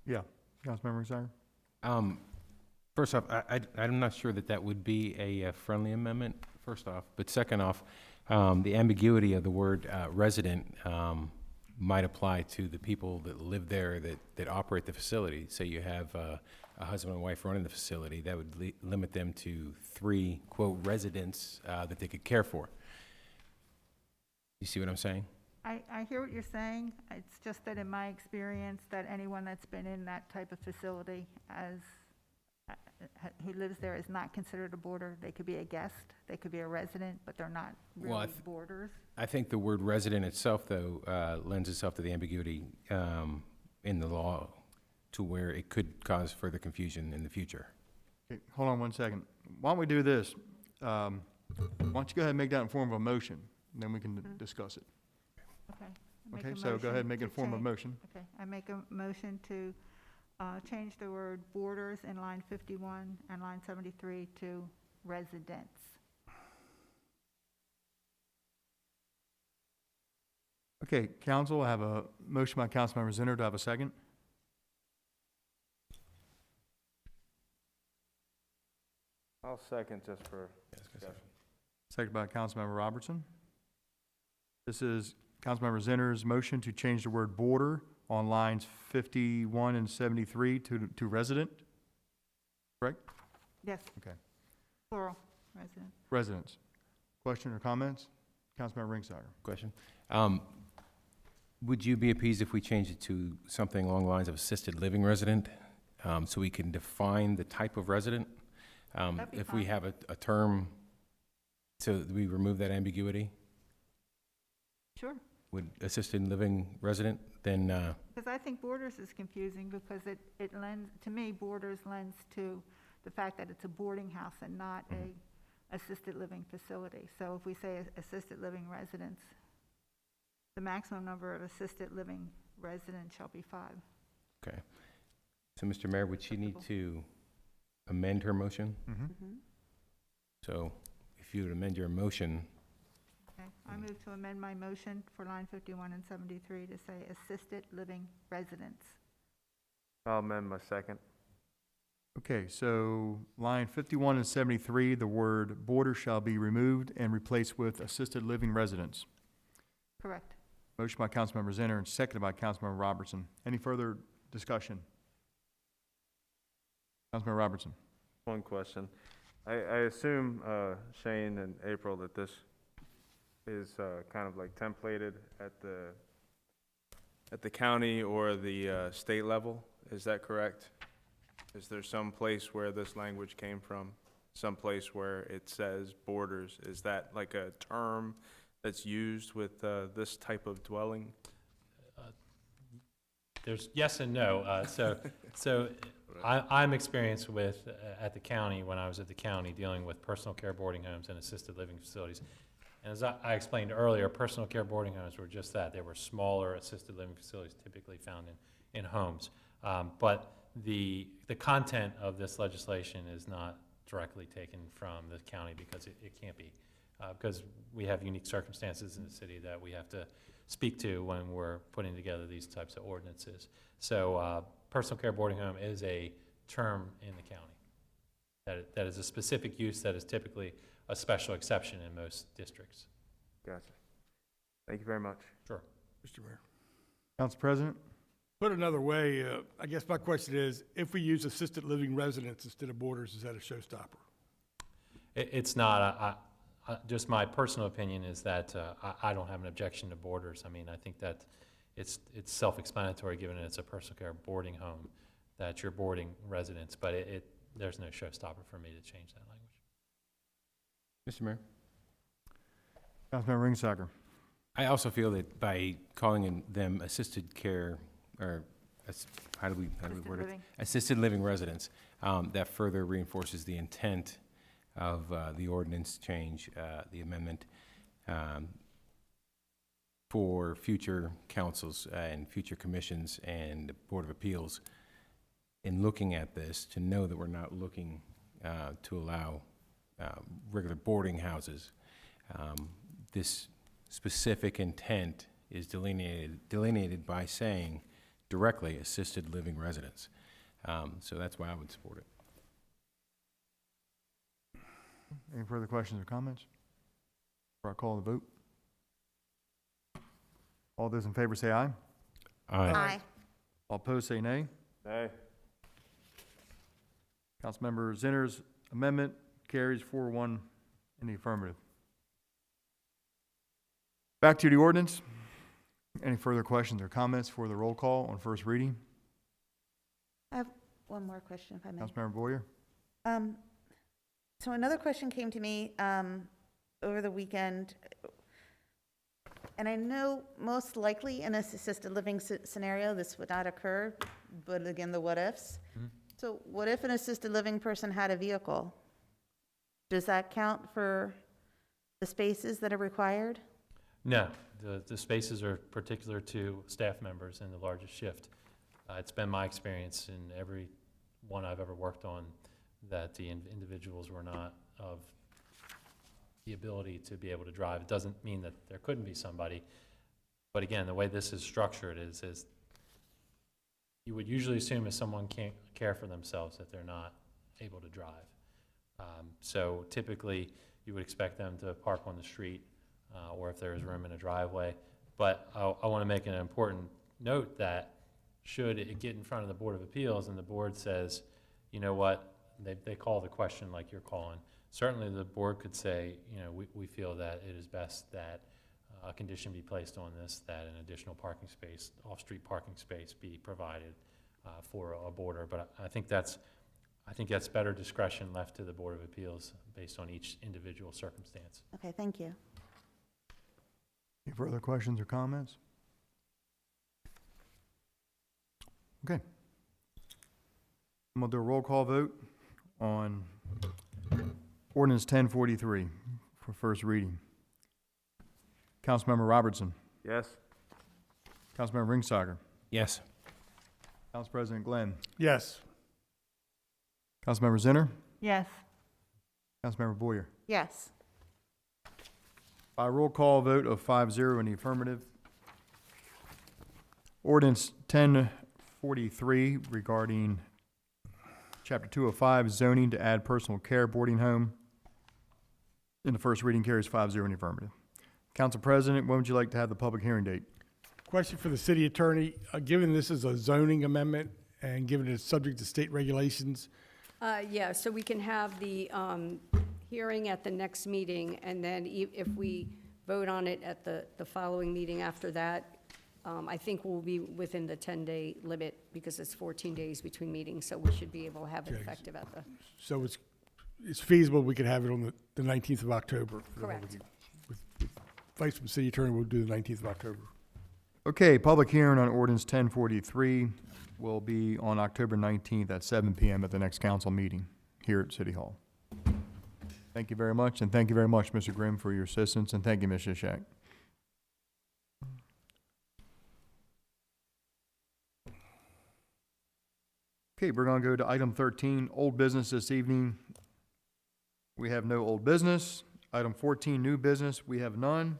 Yeah. Councilmember Zinner? First off, I'm not sure that would be a friendly amendment, first off. But second off, the ambiguity of the word resident might apply to the people that live there that operate the facility. Say you have a husband and wife running the facility, that would limit them to 3, quote, residents that they could care for. You see what I'm saying? I hear what you're saying. It's just that in my experience, that anyone that's been in that type of facility who lives there is not considered a boarder. They could be a guest, they could be a resident, but they're not Well, really boarders. I think the word resident itself, though, lends itself to the ambiguity in the law to where it could cause further confusion in the future. Okay, hold on one second. Why don't we do this? Why don't you go ahead and make that in form of a motion, and then we can discuss it. Okay. I make Okay, a so go ahead and make it motion in form of to motion. Okay, I make a motion to change the word borders in line 51 and line 73 to residents. Okay, council, I have a motion by Councilmember Zinner. Do I have a second? I'll second just for discussion. Second by Councilmember Robertson. This is Councilmember Zinner's motion to change the word border on lines 51 and 73 to resident, correct? Yes. Okay. Plural, resident. Residents. Question or comments? Councilmember Ringsager. Question? Would you be appeased if we changed it to something along the lines of assisted living resident, so we can define the type of resident? That'd be If we fine. have a term, so we remove that ambiguity? Sure. Would assisted living resident, then, Because I think borders is confusing because it lends, to me, borders lends to the fact that it's a boarding house and not a assisted living facility. So if we say assisted living residents, the maximum number of assisted living residents shall be 5. okay. So, Mr. Mayor, would she need to amend her motion? Mm-hmm. So, if you would amend your motion, Okay, I move to amend my motion for line 51 and 73 to say assisted living residents. I'll amend my second. Okay, so line 51 and 73, the word border shall be removed and replaced with assisted living residents. Correct. Motion by Councilmember Zinner and seconded by Councilmember Robertson. Any further discussion? Councilmember Robertson. One question. I assume, Shane and April, that this is kind of like templated at the county or the state level. Is that correct? Is there some place where this language came from? Some place where it says borders? Is that like a term that's used with this type of dwelling? There's yes and no. So I'm experienced with, at the county, when I was at the county, dealing with personal care boarding homes and assisted living facilities. And as I explained earlier, personal care boarding homes were just that. They were smaller assisted living facilities typically found in homes. But the content of this legislation is not directly taken from the county because it can't be. Because we have unique circumstances in the city that we have to speak to when we're putting together these types of ordinances. So personal care boarding home is a term in the county. That is a specific use that is typically a special exception in most districts. Gotcha. Thank you very much. Sure. Mr. Mayor. Council President? Put another way, I guess my question is, if we use assisted living residents instead of borders, is that a showstopper? It's not. Just my personal opinion is that I don't have an objection to borders. I mean, I think that it's self-explanatory, given it's a personal care boarding home, that you're boarding residents, but there's no showstopper for me to change that language. Mr. Mayor? Councilmember Ringsager. I also feel that by calling them assisted care, or how do we word it? living. Assisted living residents, that further reinforces the intent of the ordinance change, the amendment, for future councils and future commissions and Board of Appeals in looking at this, to know that we're not looking to allow regular boarding houses. This specific intent is delineated by saying directly assisted living residents. So that's why I would support it. Any further questions or comments? Before I call the vote. All those in favor say aye. Aye. All opposed say nay. Hey. Councilmember Zinner's amendment carries 4-1 in the affirmative. Back to the ordinance. Any further questions or comments for the roll call on first reading? I have one more question, if I may. Councilmember Boyer? So another question came to me over the weekend, and I know most likely in an assisted living scenario, this would not occur, but again, the what ifs. So what if an assisted living person had a vehicle? Does that count for the spaces that are required? No, the spaces are particular to staff members in the largest shift. It's been my experience in every one I've ever worked on that the individuals were not of the ability to be able to drive. It doesn't mean that there couldn't be somebody, but again, the way this is structured is you would usually assume if someone can't care for themselves that they're not able to drive. So typically, you would expect them to park on the street, or if there's room in a driveway. But I want to make an important note that should it get in front of the Board of Appeals and the board says, you know what, they call the question like you're calling, certainly the board could say, you know, we feel that it is best that a condition be placed on this, that an additional parking space, off-street parking space be provided for a border. But I think that's better discretion left to the Board of Appeals based on each individual circumstance. Okay, thank you. Any further questions or comments? Okay. I'm gonna do a roll call vote on Ordinance 1043 for first reading. Councilmember Robertson. Yes. Councilmember Ringsager. Yes. Council President Glenn. Yes. Councilmember Zinner. Yes. Councilmember Boyer. Yes. By roll call vote of 5-0 in the affirmative, Ordinance 1043 regarding Chapter 205 zoning to add personal care boarding home in the first reading carries 5-0 in the affirmative. Council President, when would you like to have the public hearing date? Question for the city attorney, given this is a zoning amendment and given it's subject to state regulations, Yeah, so we can have the hearing at the next meeting, and then if we vote on it at the following meeting after that, I think we'll be within the 10-day limit, because it's 14 days between meetings, so we should be able to have it Okay. effective at the, so it's feasible we could have it on the 19th of October. correct. With advice from city attorney, we'll do the 19th of October. Okay, public hearing on Ordinance 1043 will be on October 19th at 7 p.m. at the next council meeting here at City Hall. Thank you very much, and thank you very much, Mr. Grimm, for your assistance, and thank you, Ms. Shishak. Okay, we're gonna go to item 13, old business this evening. We have no old business. Item 14, new business, we have none.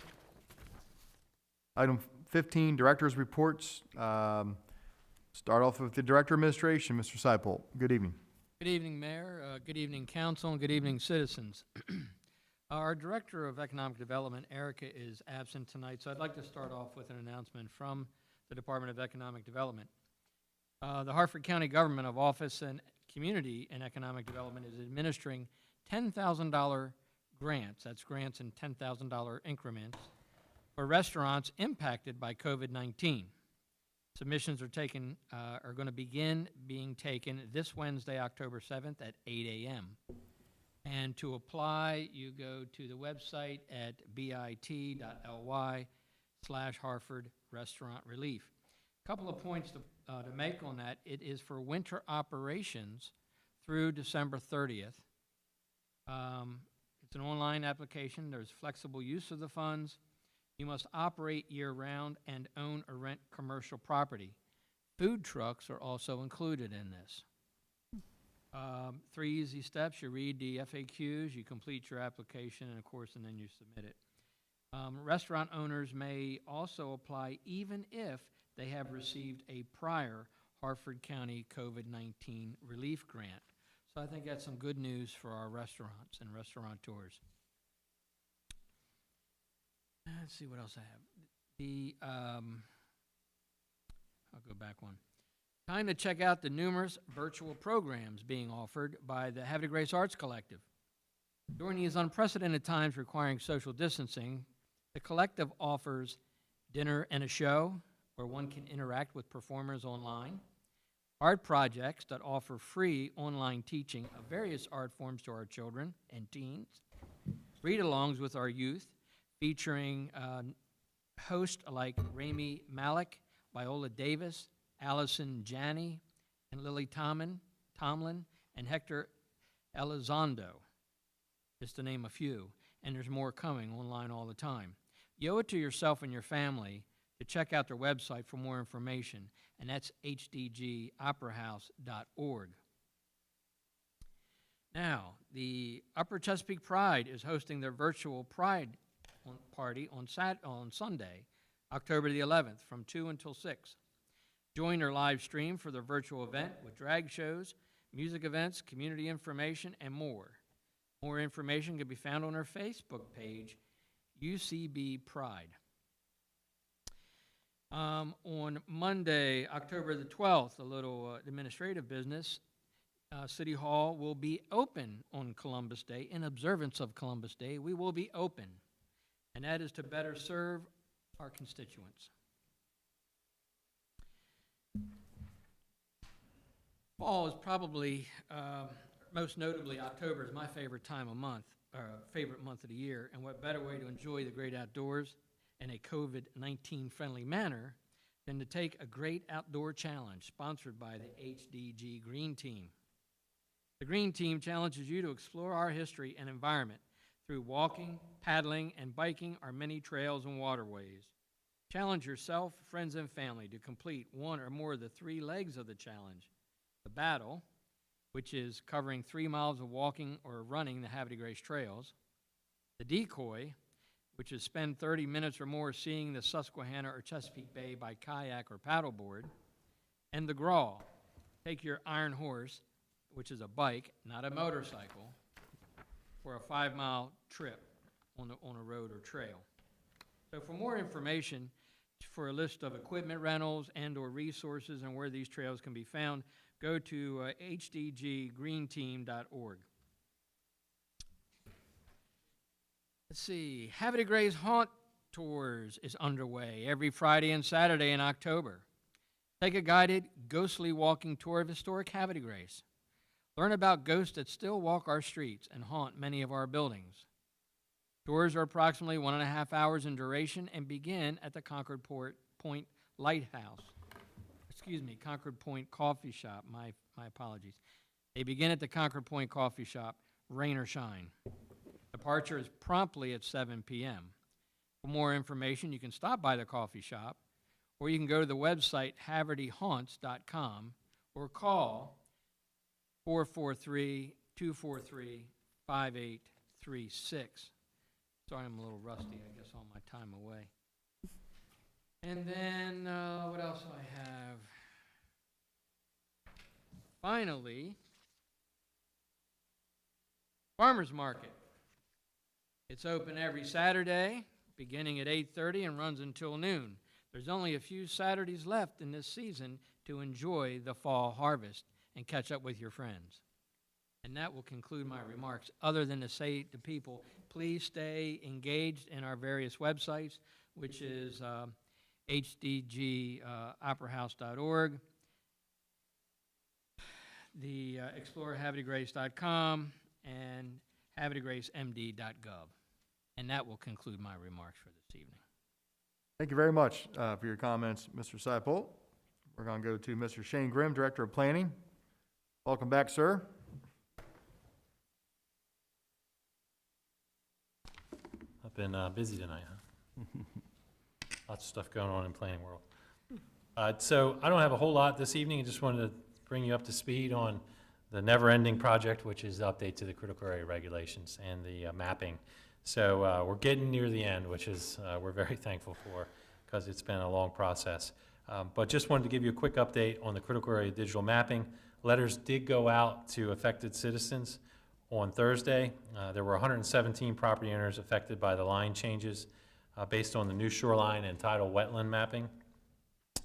Item 15, director's reports. Start off with the Director of Administration, Mr. Seipel. Good evening. Good evening, Mayor. Good evening, Council, and good evening, citizens. Our Director of Economic Development, Erica, is absent tonight, so I'd like to start off with an announcement from the Department of Economic Development. The Harford County Government of Office and Community and Economic Development is administering $10,000 grants, that's grants in $10,000 increments, for restaurants impacted by COVID-19. Submissions are going to begin being taken this Wednesday, October 7th at 8 a.m. And to apply, you go to the website at bit.ly/Harford Restaurant Relief. Couple of points to make on that. It is for winter operations through December 30th. It's an online application. There's flexible use of the funds. You must operate year-round and own or rent commercial property. Food trucks are also included in this. 3 easy steps. You read the FAQs, you complete your application, and of course, and then you submit it. Restaurant owners may also apply even if they have received a prior Harford County COVID-19 relief grant. So I think that's some good news for our restaurants and restaurateurs. Let's see what else I have. I'll go back one. Time to check out the numerous virtual programs being offered by the Havre Grace Arts Collective. During these unprecedented times requiring social distancing, the collective offers dinner and a show, where one can interact with performers online, art projects that offer free online teaching of various art forms to our children and teens, read-alongs with our youth, featuring hosts like Rami Malek, Viola Davis, Allison Janney, and Lily Tomlin, and Hector Elizondo, just to name a few. And there's more coming online all the time. You owe it to yourself and your family to check out their website for more information, and that's hdgoperahouse.org. Now, the Upper Chesapeake Pride is hosting their virtual Pride party on Sunday, October the 11th, from 2 until 6. Join their live stream for their virtual event with drag shows, music events, community information, and more. More information can be found on our Facebook page, UCB Pride. On Monday, October the 12th, a little administrative business, City Hall will be open on Columbus Day. In observance of Columbus Day, we will be open, and that is to better serve our constituents. Fall is probably, most notably, October is my favorite time of month, favorite month of the year, and what better way to enjoy the great outdoors in a COVID-19 friendly manner than to take a great outdoor challenge sponsored by the HDG Green Team. The Green Team challenges you to explore our history and environment through walking, paddling, and biking our many trails and waterways. Challenge yourself, friends, and family to complete one or more of the 3 legs of the challenge. The battle, which is covering 3 miles of walking or running the Havre Grace trails. The decoy, which is spend 30 minutes or more seeing the Susquehanna or Chesapeake Bay by kayak or paddleboard. And the Grawl, take your iron horse, which is a bike, not a motorcycle, for a 5-mile trip on a road or trail. So for more information, for a list of equipment rentals and or resources and where these trails can be found, go to hdggreenteam.org. Let's see, Havre Grace Haunt Tours is underway every Friday and Saturday in October. Take a guided, ghostly walking tour of historic Havre Grace. Learn about ghosts that still walk our streets and haunt many of our buildings. Tours are approximately 1.5 hours in duration and begin at the Concord Point Lighthouse. Concord Point Coffee Shop. My apologies. They begin at the Concord Point Coffee Shop, rain or shine. Departure is promptly at 7 p.m. For more information, you can stop by the coffee shop, or you can go to the website havertyhaunts.com or call 443-243-5836. Sorry, I'm a little rusty. I guess all my time away. And then, what else do I have? Finally, Farmers Market. It's open every Saturday, beginning at 8:30 and runs until noon. There's only a few Saturdays left in this season to enjoy the fall harvest and catch up with your friends. And that will conclude my remarks, other than to say to people, please stay engaged in our various websites, which is hdgoperahouse.org, the explorehavregrace.com, and havregracemd.gov. And that will conclude my remarks for this evening. Thank you very much for your comments, Mr. Seipold. We're going to go to Mr. Shane Grimm, Director of Planning. Welcome back, sir. I've been busy tonight, huh? Lots of stuff going on in planning world. So I don't have a whole lot this evening. I just wanted to bring you up to speed on the never-ending project, which is the update to the critical area regulations and the mapping. So we're getting near the end, which is we're very thankful for, because it's been a long process. But just wanted to give you a quick update on the critical area digital mapping. Letters did go out to affected citizens on Thursday. There were 117 property owners affected by the line changes based on the new shoreline and tidal wetland mapping.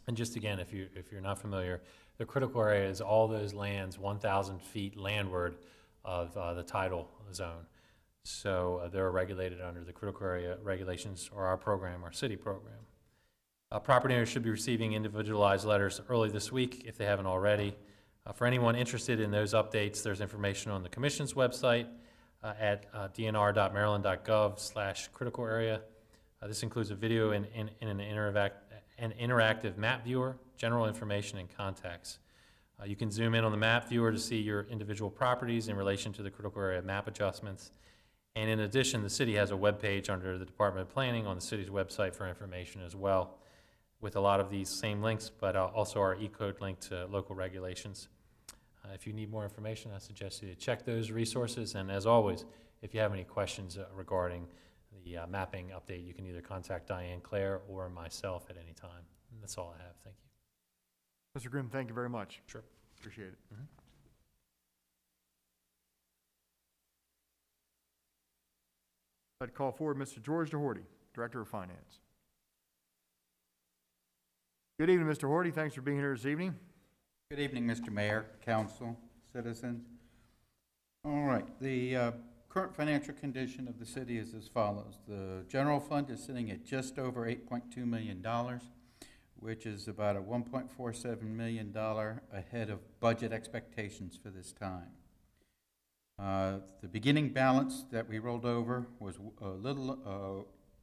And just again, if you're not familiar, the critical area is all those lands 1,000 feet landward of the tidal zone. So they're regulated under the critical area regulations, or our program, our city program. Property owners should be receiving individualized letters early this week if they haven't already. For anyone interested in those updates, there's information on the Commission's website at dnr.maryland.gov/critical area. This includes a video and an interactive map viewer, general information, and contacts. You can zoom in on the map viewer to see your individual properties in relation to the critical area map adjustments. And in addition, the city has a web page under the Department of Planning on the city's website for information as well, with a lot of these same links, but also our E-code link to local regulations. If you need more information, I suggest you check those resources. And as always, if you have any questions regarding the mapping update, you can either contact Diane Clare or myself at any time. And that's all I have. Thank you. Mr. Grimm, thank you very much. Sure. Appreciate it. I'd call forward Mr. George DeHorty, Director of Finance. Good evening, Mr. Horty. Thanks for being here this evening. Good evening, Mr. Mayor, council, citizens. All right, the current financial condition of the city is as follows. The general fund is sitting at just over $8.2 million, which is about a $1.47 million ahead of budget expectations for this time. The beginning balance that we rolled over was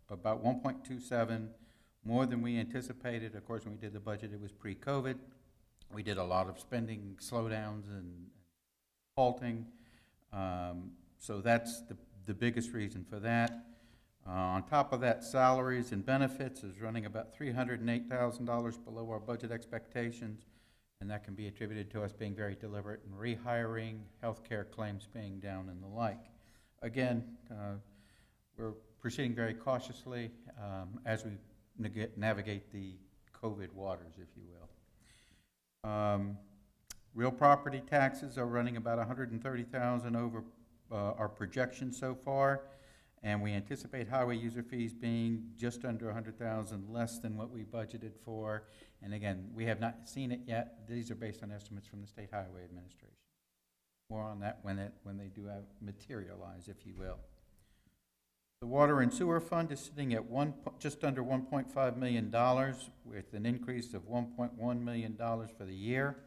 about 1.27, more than we anticipated. Of course, when we did the budget, it was pre-COVID. We did a lot of spending slowdowns and halting. So that's the biggest reason for that. On top of that, salaries and benefits is running about $308,000 below our budget expectations, and that can be attributed to us being very deliberate in rehiring, healthcare claims being down, and the like. Again, we're proceeding very cautiously as we navigate the COVID waters, if you will. Real property taxes are running about $130,000 over our projection so far, and we anticipate highway user fees being just under $100,000 less than what we budgeted for. And again, we have not seen it yet. These are based on estimates from the State Highway Administration. More on that when they do materialize, if you will. The Water and Sewer Fund is sitting at just under $1.5 million, with an increase of $1.1 million for the year.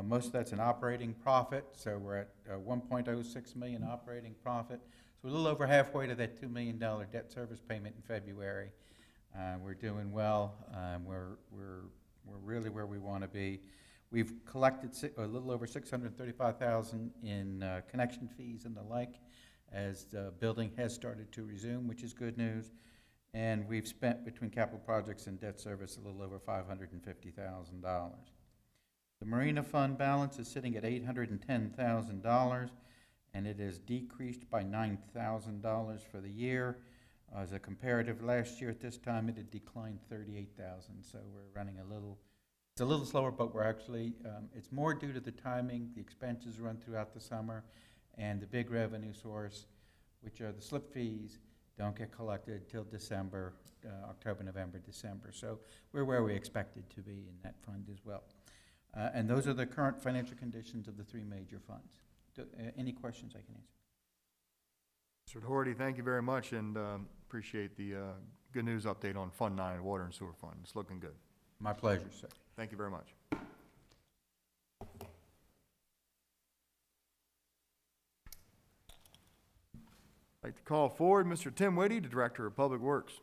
Most of that's an operating profit, so we're at $1.06 million operating profit. So we're a little over halfway to that $2 million debt service payment in February. We're doing well. We're really where we want to be. We've collected a little over $635,000 in connection fees and the like, as the building has started to resume, which is good news. And we've spent, between capital projects and debt service, a little over $550,000. The Marina Fund balance is sitting at $810,000, and it has decreased by $9,000 for the year. As a comparative, last year at this time, it had declined $38,000, so we're running it's a little slower, but we're actually, it's more due to the timing. The expenses run throughout the summer, and the big revenue source, which are the slip fees, don't get collected till December, October, November, December. So we're where we expected to be in that fund as well. And those are the current financial conditions of the three major funds. Any questions I can answer? Mr. Doherty, thank you very much, and appreciate the good news update on Fund 9, Water and Sewer Fund. It's looking good. My pleasure, sir. Thank you very much. I'd like to call forward Mr. Tim Whitty, the Director of Public Works.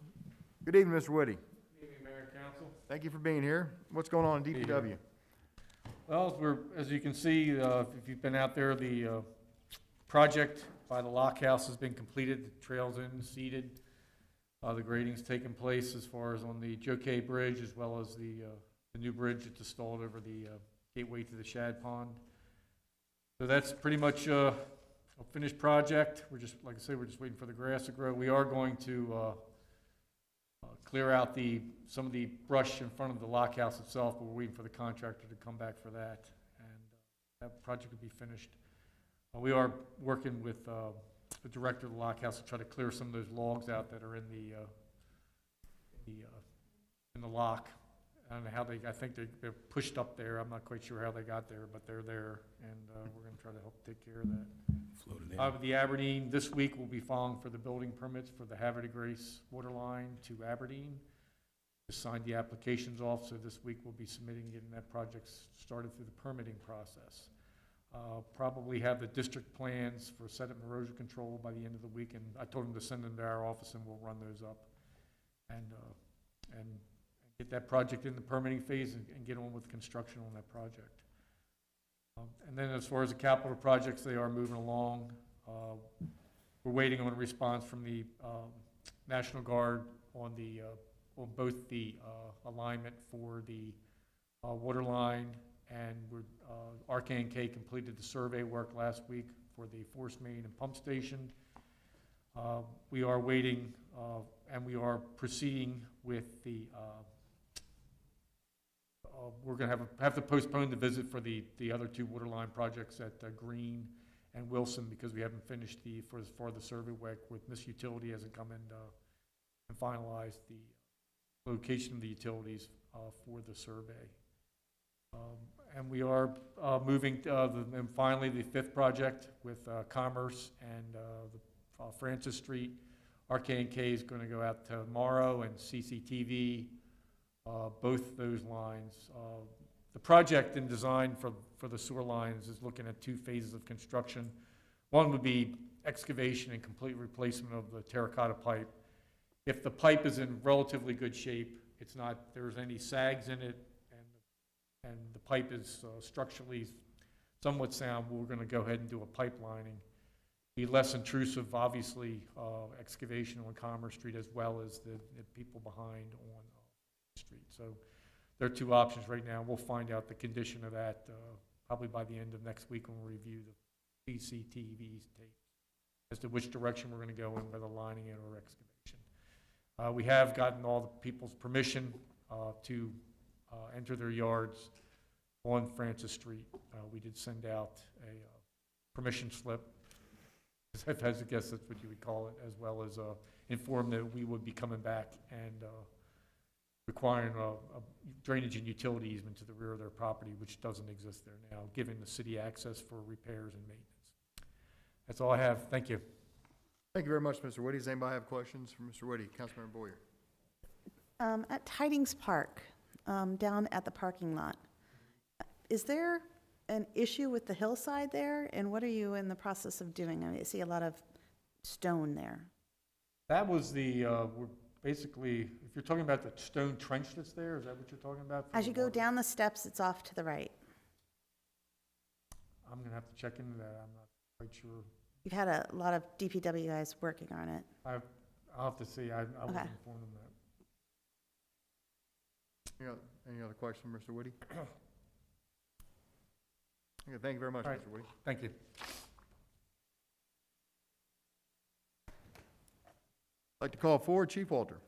Good evening, Mr. Whitty. Good evening, Mayor and Council. Thank you for being here. What's going on in DPW? Well, as you can see, if you've been out there, the project by the lock house has been completed. The trail's in, seeded. The grading's taken place as far as on the Jockey Bridge, as well as the new bridge that's installed over the gateway to the Shad Pond. So that's pretty much a finished project. We're just, like I say, we're just waiting for the grass to grow. We are going to clear out some of the brush in front of the lock house itself, but we're waiting for the contractor to come back for that, and that project will be finished. We are working with the director of the lock house to try to clear some of those logs out that are in the lock. I don't know how I think they're pushed up there. I'm not quite sure how they got there, but they're there, and we're going to try to help take care of that. The Aberdeen, this week we'll be filing for the building permits for the Havre to Grace water line to Aberdeen. just signed the applications off, so this week we'll be submitting, getting that project started through the permitting process. Probably have the district plans for sediment and erosion control by the end of the week, and I told them to send them to our office and we'll run those up and get that project in the permitting phase and get on with construction on that project. And then as far as the capital projects, they are moving along. We're waiting on a response from the National Guard on on both the alignment for the water line, and RK&K completed the survey work last week for the force main and pump station. We are waiting, and we are proceeding with the, we're going to have to postpone the visit for the other two water line projects at Green and Wilson, because we haven't finished for the survey work with Miss Utility hasn't come in and finalized the location of the utilities for the survey. And we are moving, and finally, the fifth project with Commerce and Francis Street. RK&K is going to go out tomorrow, and CCTV, both those lines. The project and design for the sewer lines is looking at 2 phases of construction. One would be excavation and complete replacement of the terracotta pipe. If the pipe is in relatively good shape, there's any sags in it, and the pipe is structurally somewhat sound, we're going to go ahead and do a pipelining. Be less intrusive, obviously, excavation on Commerce Street, as well as the people behind on the street. So there are 2 options right now. We'll find out the condition of that probably by the end of next week when we review the CCTV tape as to which direction we're going to go in, whether lining it or excavation. We have gotten all the people's permission to enter their yards on Francis Street. We did send out a permission slip, I guess that's what you would call it, as well as inform that we would be coming back and requiring a drainage and utility easement to the rear of their property, which doesn't exist there now, giving the city access for repairs and maintenance. That's all I have. Thank you. Thank you very much, Mr. Whitty. Does anybody have questions for Mr. Whitty? Councilmember Boyer. At Tidings Park, down at the parking lot, is there an issue with the hillside there? And what are you in the process of doing? I see a lot of stone there. That was we're basically, if you're talking about the stone trench that's there, is that what you're talking about? As you go down the steps, it's off to the right. I'm going to have to check into that. I'm not quite sure. You've had a lot of DPW guys working on it. I'll have to see. I will Okay. inform them that. Any other question, Mr. Whitty? Okay, thank you very much, All right. Mr. Whitty. Thank you. I'd like to call forward Chief Walter.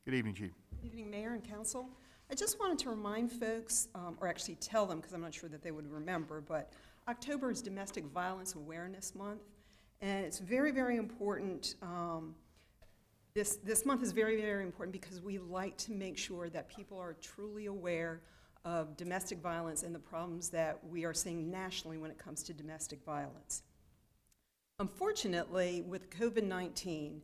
Good evening, Chief. Good evening, Mayor and Council. I just wanted to remind folks, or actually tell them, because I'm not sure that they would remember, but October is Domestic Violence Awareness Month, and it's very, very important. This month is very, very important because we like to make sure that people are truly aware of domestic violence and the problems that we are seeing nationally when it comes to domestic violence. Unfortunately, with COVID-19,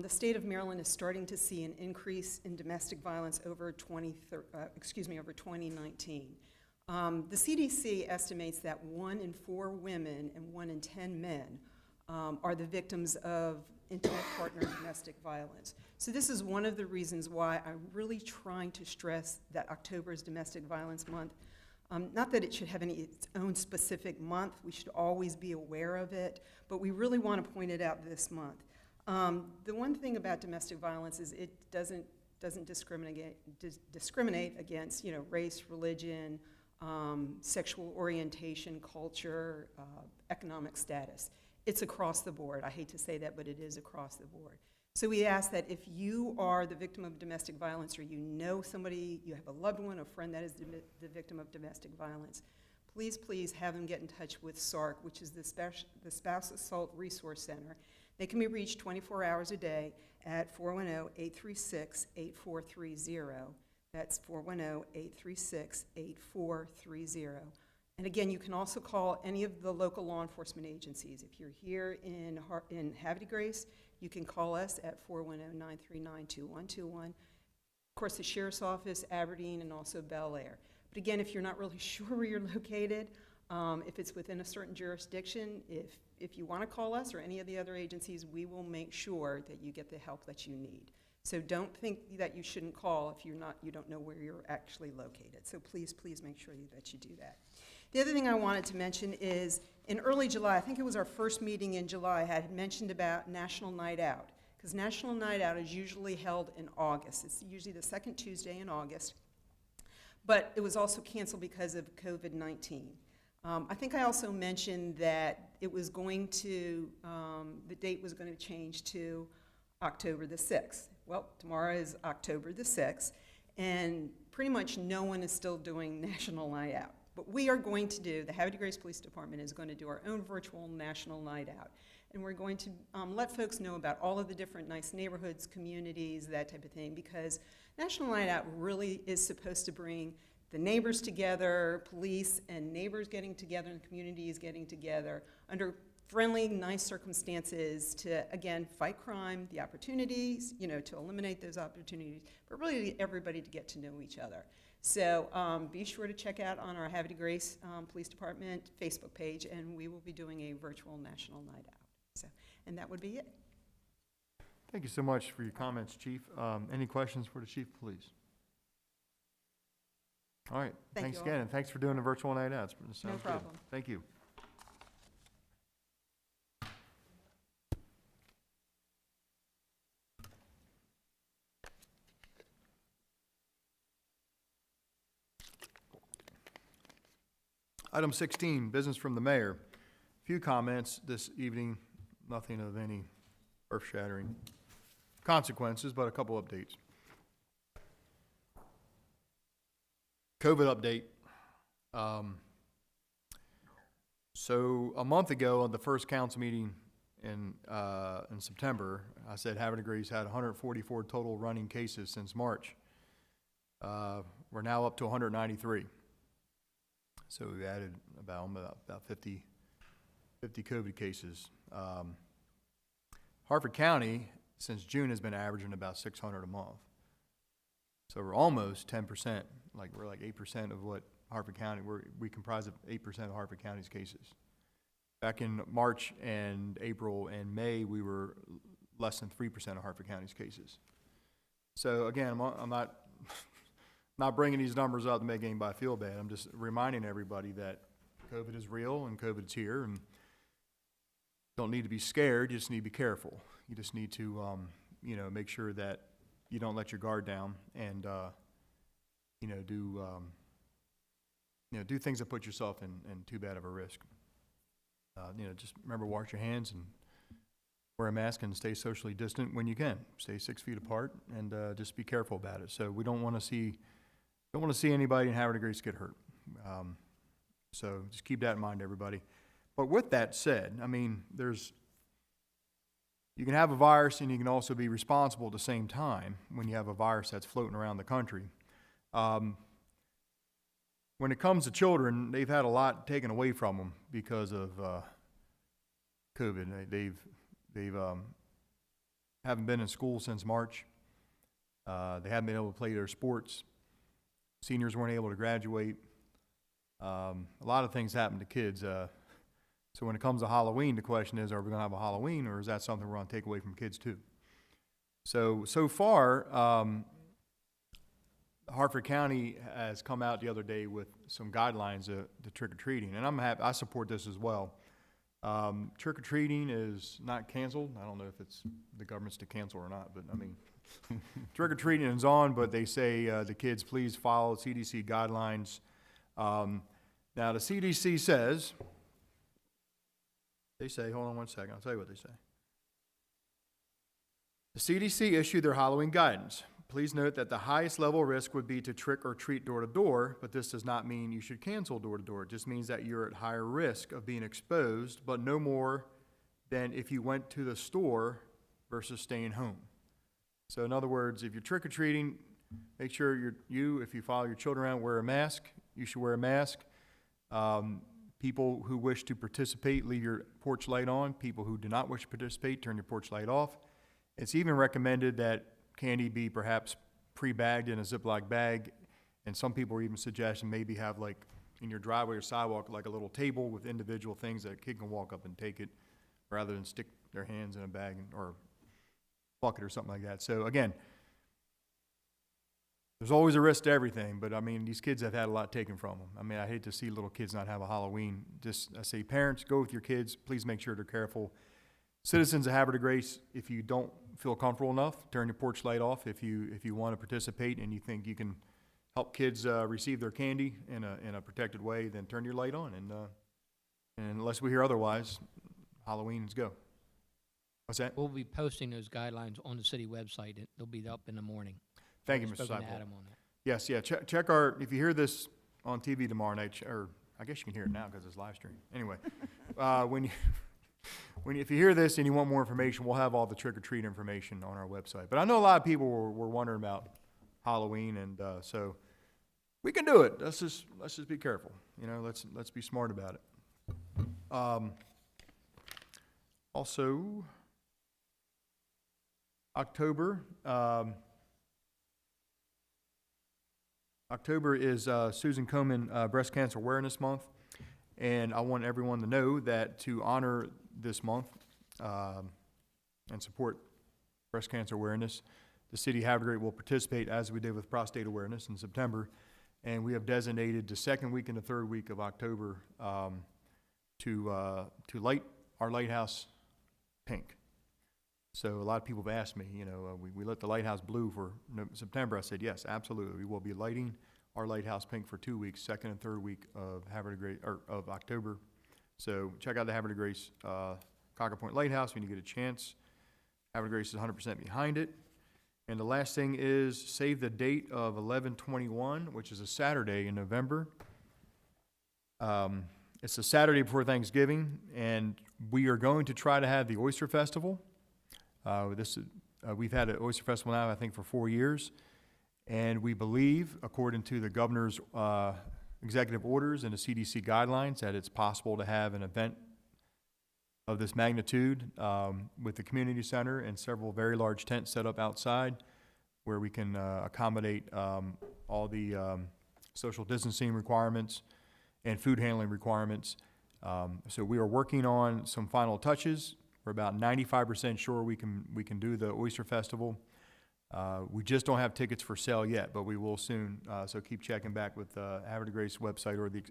the state of Maryland is starting to see an increase in domestic violence over 2019. The CDC estimates that 1 in 4 women and 1 in 10 men are the victims of intimate partner domestic violence. So this is one of the reasons why I'm really trying to stress that October is Domestic Violence Month. Not that it should have its own specific month, we should always be aware of it, but we really want to point it out this month. The one thing about domestic violence is it doesn't discriminate against, race, religion, sexual orientation, culture, economic status. It's across the board. I hate to say that, but it is across the board. So we ask that if you are the victim of domestic violence, or you know somebody, you have a loved one, a friend that is the victim of domestic violence, please have them get in touch with SARC, which is the Spouse Assault Resource Center. They can be reached 24 hours a day at 410-836-8430. That's 410-836-8430. And again, you can also call any of the local law enforcement agencies. If you're here in Havre de Grace, you can call us at 410-939-2121. Of course, the Sheriff's Office, Aberdeen, and also Bel Air. But again, if you're not really sure where you're located, if it's within a certain jurisdiction, if you want to call us or any of the other agencies, we will make sure that you get the help that you need. So don't think that you shouldn't call if you don't know where you're actually located. So please make sure that you do that. The other thing I wanted to mention is in early July, I think it was our first meeting in July, I had mentioned about National Night Out, because National Night Out is usually held in August. It's usually the second Tuesday in August, but it was also canceled because of COVID-19. I think I also mentioned that it was going to, the date was going to change to October the 6th. Well, tomorrow is October the 6th, and pretty much no one is still doing National Night Out. But we are going to do, the Havre de Grace Police Department is going to do our own virtual National Night Out. And we're going to let folks know about all of the different nice neighborhoods, communities, that type of thing, because National Night Out really is supposed to bring the neighbors together, police and neighbors getting together, and communities getting together under friendly, nice circumstances to, again, fight crime, the opportunities, to eliminate those opportunities, but really everybody to get to know each other. So be sure to check out on our Havre de Grace Police Department Facebook page, and we will be doing a virtual National Night Out. So, and that would be it. Thank you so much for your comments, Chief. Any questions for the Chief of Police? All right, thanks you again, all. and thanks for doing the virtual night outs. Sounds No good. problem. Thank you. Item 16, business from the mayor. Few comments this evening, nothing of any earth-shattering consequences, but a couple updates. COVID update. So a month ago, on the first council meeting in September, I said Havre de Grace had 144 total running cases since March. We're now up to 193. So we've added about 50 COVID cases. Harford County, since June, has been averaging about 600 a month. So we're almost 10%, we're like 8% of what Harford County, we comprise of 8% of Harford County's cases. Back in March and April and May, we were less than 3% of Harford County's cases. So again, I'm not bringing these numbers up to make anybody feel bad. I'm just reminding everybody that COVID is real and COVID's here, and don't need to be scared. You just need to be careful. You just need to, make sure that you don't let your guard down and, do things that put yourself in too bad of a risk. Just remember, wash your hands and wear a mask and stay socially distant when you can. Stay 6 feet apart and just be careful about it. So we don't want to see anybody in Havre de Grace get hurt. So just keep that in mind, everybody. But with that said, you can have a virus and you can also be responsible at the same time when you have a virus that's floating around the country. When it comes to children, they've had a lot taken away from them because of COVID. They've haven't been in school since March. They haven't been able to play their sports. Seniors weren't able to graduate. A lot of things happen to kids. So when it comes to Halloween, the question is, are we going to have a Halloween, or is that something we're going to take away from kids too? So far, Harford County has come out the other day with some guidelines to trick-or-treating, and I'm happy. I support this as well. Trick-or-treating is not canceled. I don't know if it's the government's to cancel or not, but trick-or-treating is on, but they say the kids please follow CDC guidelines. Now the CDC says, hold on one second, I'll tell you what they say. The CDC issued their Halloween guidance. Please note that the highest level risk would be to trick or treat door to door, but this does not mean you should cancel door to door. It just means that you're at higher risk of being exposed, but no more than if you went to the store versus staying home. So in other words, if you're trick or treating, make sure if you follow your children around, wear a mask. You should wear a mask. People who wish to participate, leave your porch light on. People who do not wish to participate, turn your porch light off. It's even recommended that candy be perhaps pre-bagged in a Ziploc bag, and some people are even suggesting maybe have like in your driveway or sidewalk, like a little table with individual things that a kid can walk up and take it, rather than stick their hands in a bag or bucket or something like that. So again, there's always a risk to everything, but I mean, these kids have had a lot taken from them. I mean, I hate to see little kids not have a Halloween. Just, I say, parents, go with your kids. Please make sure they're careful. Citizens of Havre de Grace, if you don't feel comfortable enough, turn your porch light off. If you want to participate and you think you can help kids receive their candy in a protected way, then turn your light on. And unless we hear otherwise, Halloween's go. What's that? We'll be posting those guidelines on the city website. They'll be up in the morning. Thank you, I've Mr. spoken to Seipel. Adam on that. Yes, yeah, check our, if you hear this on TV tomorrow night, or I guess you can hear it now because it's live stream. Anyway, if you hear this and you want more information, we'll have all the trick-or-treat information on our website. But I know a lot of people were wondering about Halloween, and so we can do it. Let's just be careful. You know, let's be smart about it. Also, October is Susan Komen Breast Cancer Awareness Month, and I want everyone to know that to honor this month and support breast cancer awareness, the City of Havre de Grace will participate, as we did with prostate awareness in September, and we have designated the second week and the third week of October to light our lighthouse pink. So a lot of people have asked me, you know, we lit the lighthouse blue for September. I said, yes, absolutely. We will be lighting our lighthouse pink for 2 weeks, second and third week of Havre de Grace, or of October. So check out the Havre de Grace Cocker Point Lighthouse when you get a chance. Havre de Grace is 100% behind it. And the last thing is save the date of 11/21, which is a Saturday in November. It's a Saturday before Thanksgiving, and we are going to try to have the Oyster Festival. We've had an Oyster Festival now, I think, for 4 years, and we believe, according to the governor's executive orders and the CDC guidelines, that it's possible to have an event of this magnitude with the community center and several very large tents set up outside where we can accommodate all the social distancing requirements and food handling requirements. So we are working on some final touches. We're about 95% sure we can do the Oyster Festival. We just don't have tickets for sale yet, but we will soon. So keep checking back with the Havre de Grace website or the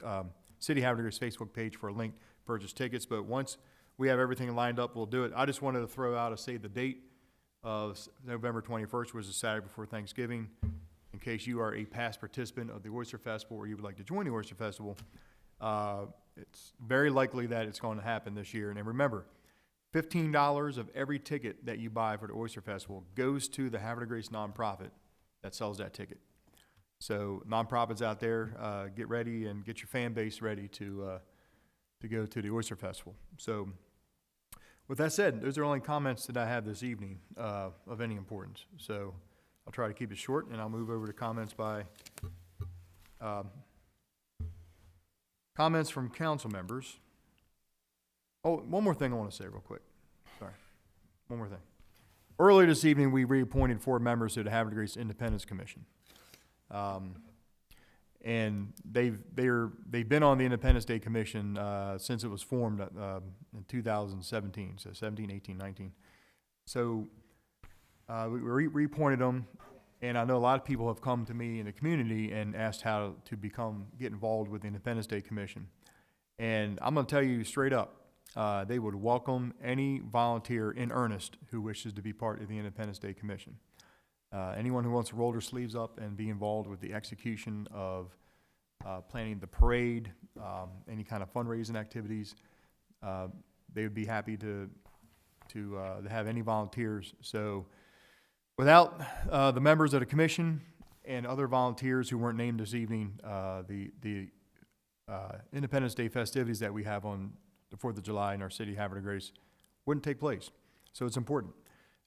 City Havre de Grace Facebook page for a link to purchase tickets. But once we have everything lined up, we'll do it. I just wanted to throw out the date of November 21st, was the Saturday before Thanksgiving, in case you are a past participant of the Oyster Festival or you would like to join the Oyster Festival. It's very likely that it's going to happen this year. And remember, $15 of every ticket that you buy for the Oyster Festival goes to the Havre de Grace nonprofit that sells that ticket. So nonprofits out there, get ready and get your fan base ready to go to the Oyster Festival. So with that said, those are the only comments that I have this evening of any importance. So I'll try to keep it short, and I'll move over to comments by comments from council members. Oh, one more thing I want to say real quick. Sorry. One more thing. Earlier this evening, we reappointed 4 members to the Havre de Grace Independence Commission. And they've been on the Independence Day Commission since it was formed in 2017, so 17, 18, 19. So we reappointed them, and I know a lot of people have come to me in the community and asked how to get involved with the Independence Day Commission. And I'm going to tell you straight up, they would welcome any volunteer in earnest who wishes to be part of the Independence Day Commission. Anyone who wants to roll their sleeves up and be involved with the execution of planning the parade, any kind of fundraising activities, they would be happy to have any volunteers. So without the members of the commission and other volunteers who weren't named this evening, the Independence Day festivities that we have on the 4th of July in our city, Havre de Grace, wouldn't take place. So it's important.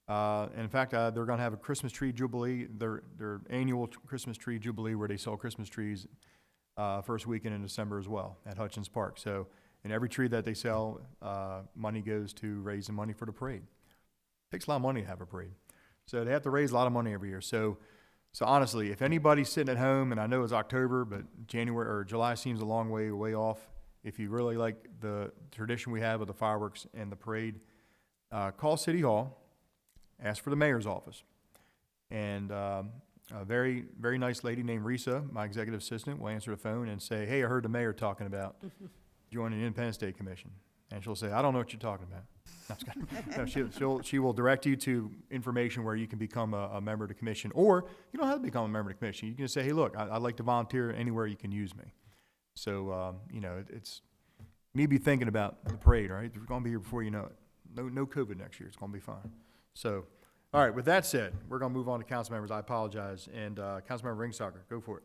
And in fact, they're going to have a Christmas tree jubilee, their annual Christmas tree jubilee, where they sell Christmas trees first weekend in December as well at Hutchins Park. So in every tree that they sell, money goes to raising money for the parade. Takes a lot of money to have a parade. So they have to raise a lot of money every year. So honestly, if anybody's sitting at home, and I know it's October, but January or July seems a long way off. If you really like the tradition we have with the fireworks and the parade, call City Hall, ask for the mayor's office. And a very, very nice lady named Risa, my executive assistant, will answer the phone and say, hey, I heard the mayor talking about joining the Independence Day Commission. And she'll say, I don't know what you're talking about. No, I'm just kidding. No, she will direct you to information where you can become a member of the commission, or you don't have to become a member of the commission. You can just say, hey, look, I'd like to volunteer anywhere you can use me. So, it's me be thinking about the parade, right? We're going to be here before you know it. No COVID next year. It's going to be fine. So, all right, with that said, we're going to move on to council members. I apologize. And Councilmember Ringstocker, go for it.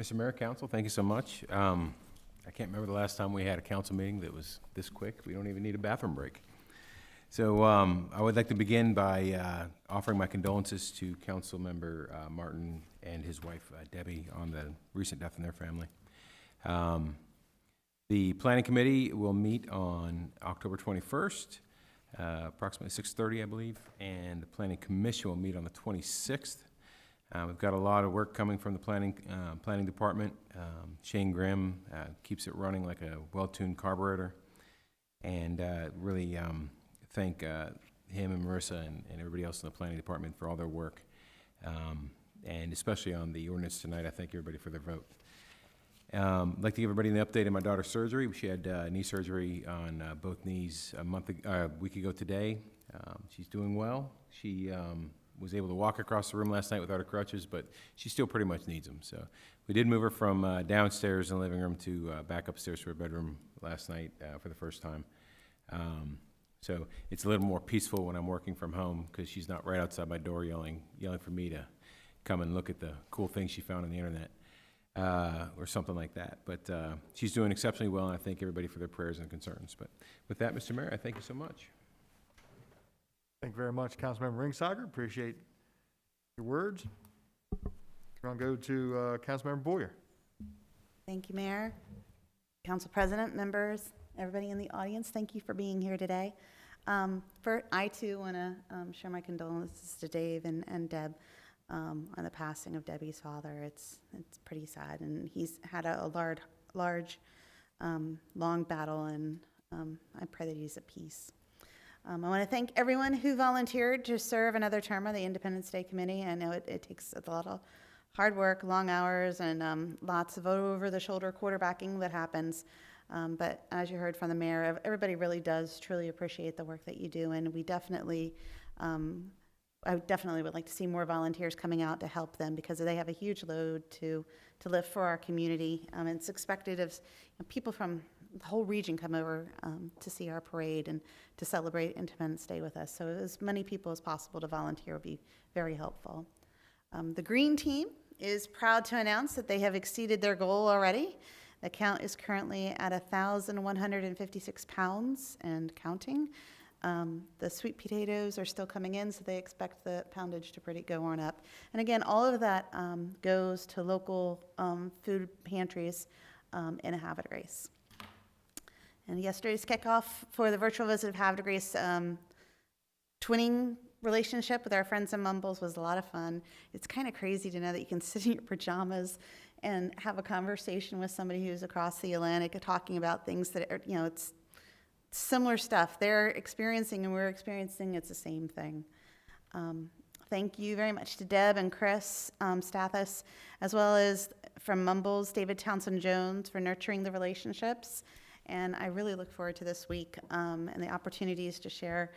Mr. Mayor, Council, thank you so much. I can't remember the last time we had a council meeting that was this quick. We don't even need a bathroom break. So I would like to begin by offering my condolences to Councilmember Martin and his wife Debbie on the recent death in their family. The Planning Committee will meet on October 21st, approximately 6:30, I believe, and the Planning Commission will meet on the 26th. We've got a lot of work coming from the planning department. Shane Grimm keeps it running like a well-tuned carburetor, and really thank him and Marissa and everybody else in the planning department for all their work, and especially on the ordinance tonight. I thank everybody for their vote. I'd like to give everybody an update on my daughter's surgery. She had knee surgery on both knees a week ago today. She's doing well. She was able to walk across the room last night without her crutches, but she still pretty much needs them. So we did move her from downstairs in the living room to back upstairs to her bedroom last night for the first time. So it's a little more peaceful when I'm working from home because she's not right outside my door yelling for me to come and look at the cool things she found on the internet or something like that. But she's doing exceptionally well, and I thank everybody for their prayers and concerns. But with that, Mr. Mayor, I thank you so much. Thank you very much, Councilmember Ringstocker. Appreciate your words. We're going to go to Councilmember Boyer. Thank you, Mayor, Council President, members, everybody in the audience. Thank you for being here today. I too want to share my condolences to Dave and Deb on the passing of Debbie's father. It's pretty sad, and he's had a large, long battle, and I pray that he's at peace. I want to thank everyone who volunteered to serve another term on the Independence Day Committee. I know it takes a lot of hard work, long hours, and lots of over-the-shoulder quarterbacking that happens. But as you heard from the mayor, everybody really does truly appreciate the work that you do, and we definitely, I definitely would like to see more volunteers coming out to help them because they have a huge load to lift for our community. It's expected of people from the whole region come over to see our parade and to celebrate Independence Day with us. So as many people as possible to volunteer would be very helpful. The Green Team is proud to announce that they have exceeded their goal already. The count is currently at 1,156 pounds and counting. The sweet potatoes are still coming in, so they expect the poundage to go on up. And again, all of that goes to local food pantries in Havre. And yesterday's kickoff for the virtual visit of Havre twinning relationship with our friends in Mumbles was a lot of fun. It's kind of crazy to know that you can sit in your pajamas and have a conversation with somebody who's across the Atlantic talking about things that are, it's similar stuff. They're experiencing and we're experiencing, it's the same thing. Thank you very much to Deb and Crs Stathis, as well as from Mumbles, David Townsend-Jones for nurturing the relationships. And I really look forward to this week and the opportunities to share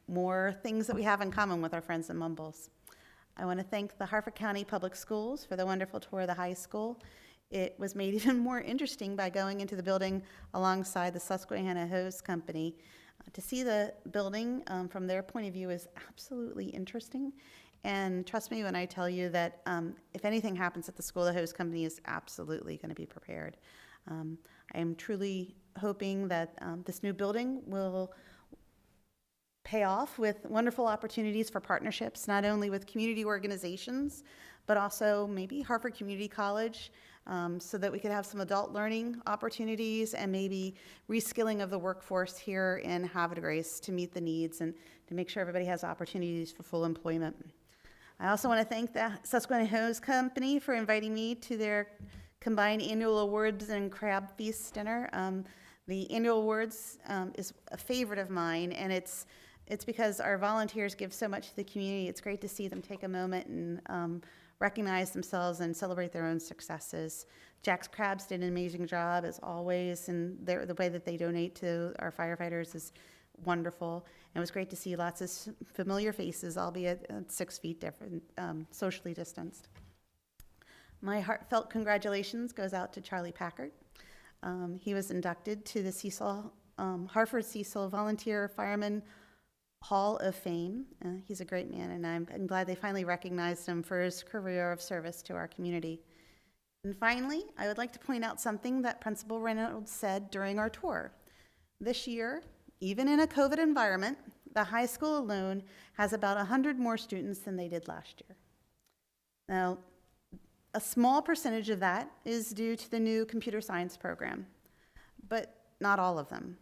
more things that we have in common with our friends in Mumbles. I want to thank the Harford County Public Schools for the wonderful tour of the high school. It was made even more interesting by going into the building alongside the Susquehanna Hose Company. To see the building from their point of view is absolutely interesting. And trust me when I tell you that if anything happens at the school, the hose company is absolutely going to be prepared. I am truly hoping that this new building will pay off with wonderful opportunities for partnerships, not only with community organizations, but also maybe Harford Community College so that we could have some adult learning opportunities and maybe reskilling of the workforce here in Havre de Grace to meet the needs and to make sure everybody has opportunities for full employment. I also want to thank the Susquehanna Hose Company for inviting me to their combined annual awards and crab feast dinner. The annual awards is a favorite of mine, and it's because our volunteers give so much to the community. It's great to see them take a moment and recognize themselves and celebrate their own successes. Jack's Crabs did an amazing job, as always, and the way that they donate to our firefighters is wonderful. And it was great to see lots of familiar faces, albeit 6 feet different, socially distanced. My heartfelt congratulations goes out to Charlie Packard. He was inducted to the Hartford Cecil Volunteer Fireman Hall of Fame. He's a great man, and I'm glad they finally recognized him for his career of service to our community. And finally, I would like to point out something that Principal Reynolds said during our tour. This year, even in a COVID environment, the high school alone has about 100 more students than they did last year. Now, a small percentage of that is due to the new computer science program, but not all of them.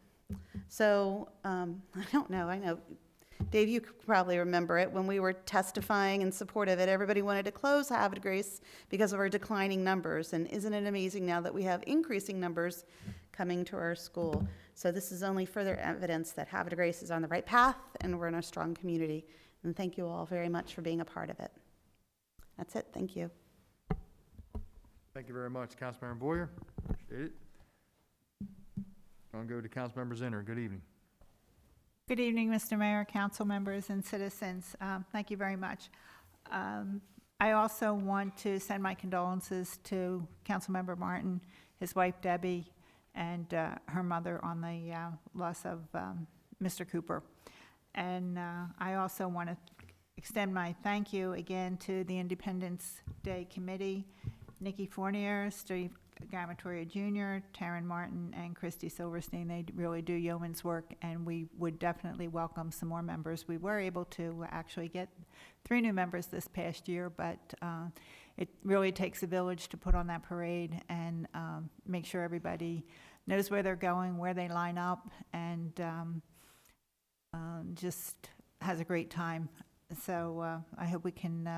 So I don't know. I know, Dave, you could probably remember it. When we were testifying in support of it, everybody wanted to close Havre de Grace because of our declining numbers. And isn't it amazing now that we have increasing numbers coming to our school? So this is only further evidence that Havre de Grace is on the right path and we're in a strong community. And thank you all very much for being a part of it. That's it. Thank you. Thank you very much, Councilmember Boyer. Appreciate it. I'll go to Councilmember Zinner. Good evening. Good evening, Mr. Mayor, council members, and citizens. Thank you very much. I also want to send my condolences to Councilmember Martin, his wife Debbie, and her mother on the loss of Mr. Cooper. And I also want to extend my thank you again to the Independence Day Committee, Nikki Fournier, Steve Gamatoria Jr., Taryn Martin, and Christy Silverstein. They really do yeoman's work, and we would definitely welcome some more members. We were able to actually get 3 new members this past year, but it really takes a village to put on that parade and make sure everybody knows where they're going, where they line up, and just has a great time. So I hope we can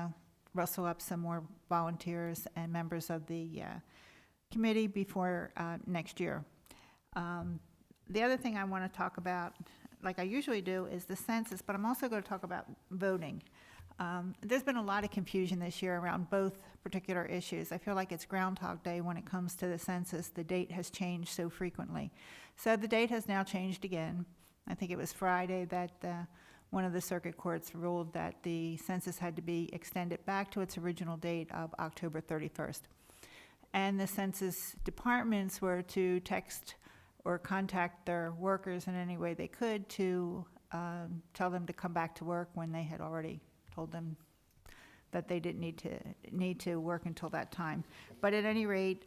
rustle up some more volunteers and members of the committee before next year. The other thing I want to talk about, like I usually do, is the census, but I'm also going to talk about voting. There's been a lot of confusion this year around both particular issues. I feel like it's Groundhog Day when it comes to the census. The date has changed so frequently. So the date has now changed again. I think it was Friday that one of the circuit courts ruled that the census had to be extended back to its original date of October 31st. And the census departments were to text or contact their workers in any way they could to tell them to come back to work when they had already told them that they didn't need to work until that time. But at any rate,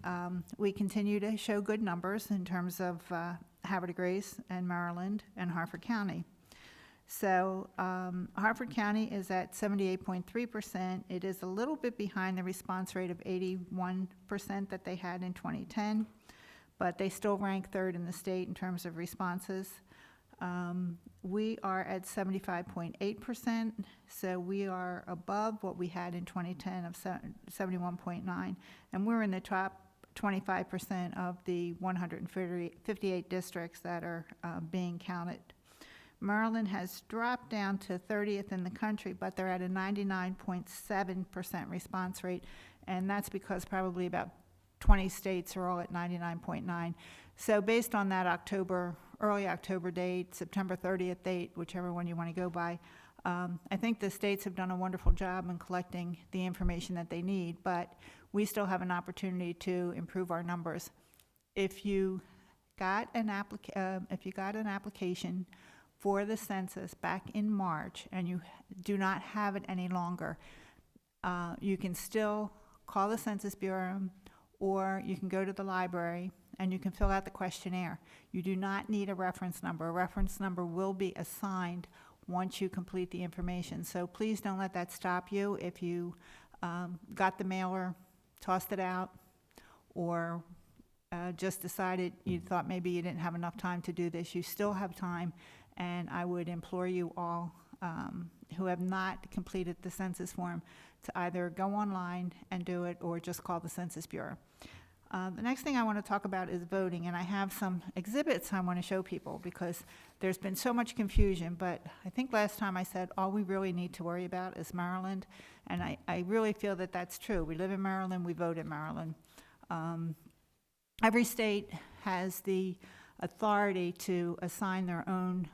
we continue to show good numbers in terms of Havre de Grace and Maryland and Hartford County. So Hartford County is at 78.3%. It is a little bit behind the response rate of 81% that they had in 2010, but they still rank 3rd in the state in terms of responses. We are at 75.8%, so we are above what we had in 2010 of 71.9, and we're in the top 25% of the 158 districts that are being counted. Maryland has dropped down to 30th in the country, but they're at a 99.7% response rate, and that's because probably about 20 states are all at 99.9. So based on that early October date, September 30th date, whichever one you want to go by, I think the states have done a wonderful job in collecting the information that they need, but we still have an opportunity to improve our numbers. If you got an application for the census back in March and you do not have it any longer, you can still call the Census Bureau, or you can go to the library and you can fill out the questionnaire. You do not need a reference number. A reference number will be assigned once you complete the information. So please don't let that stop you. If you got the mailer, tossed it out, or just decided you thought maybe you didn't have enough time to do this, you still have time, and I would implore you all who have not completed the census form to either go online and do it or just call the Census Bureau. The next thing I want to talk about is voting, and I have some exhibits I want to show people because there's been so much confusion, but I think last time I said all we really need to worry about is Maryland, and I really feel that that's true. We live in Maryland, we vote in Maryland. Every state has the authority to assign their own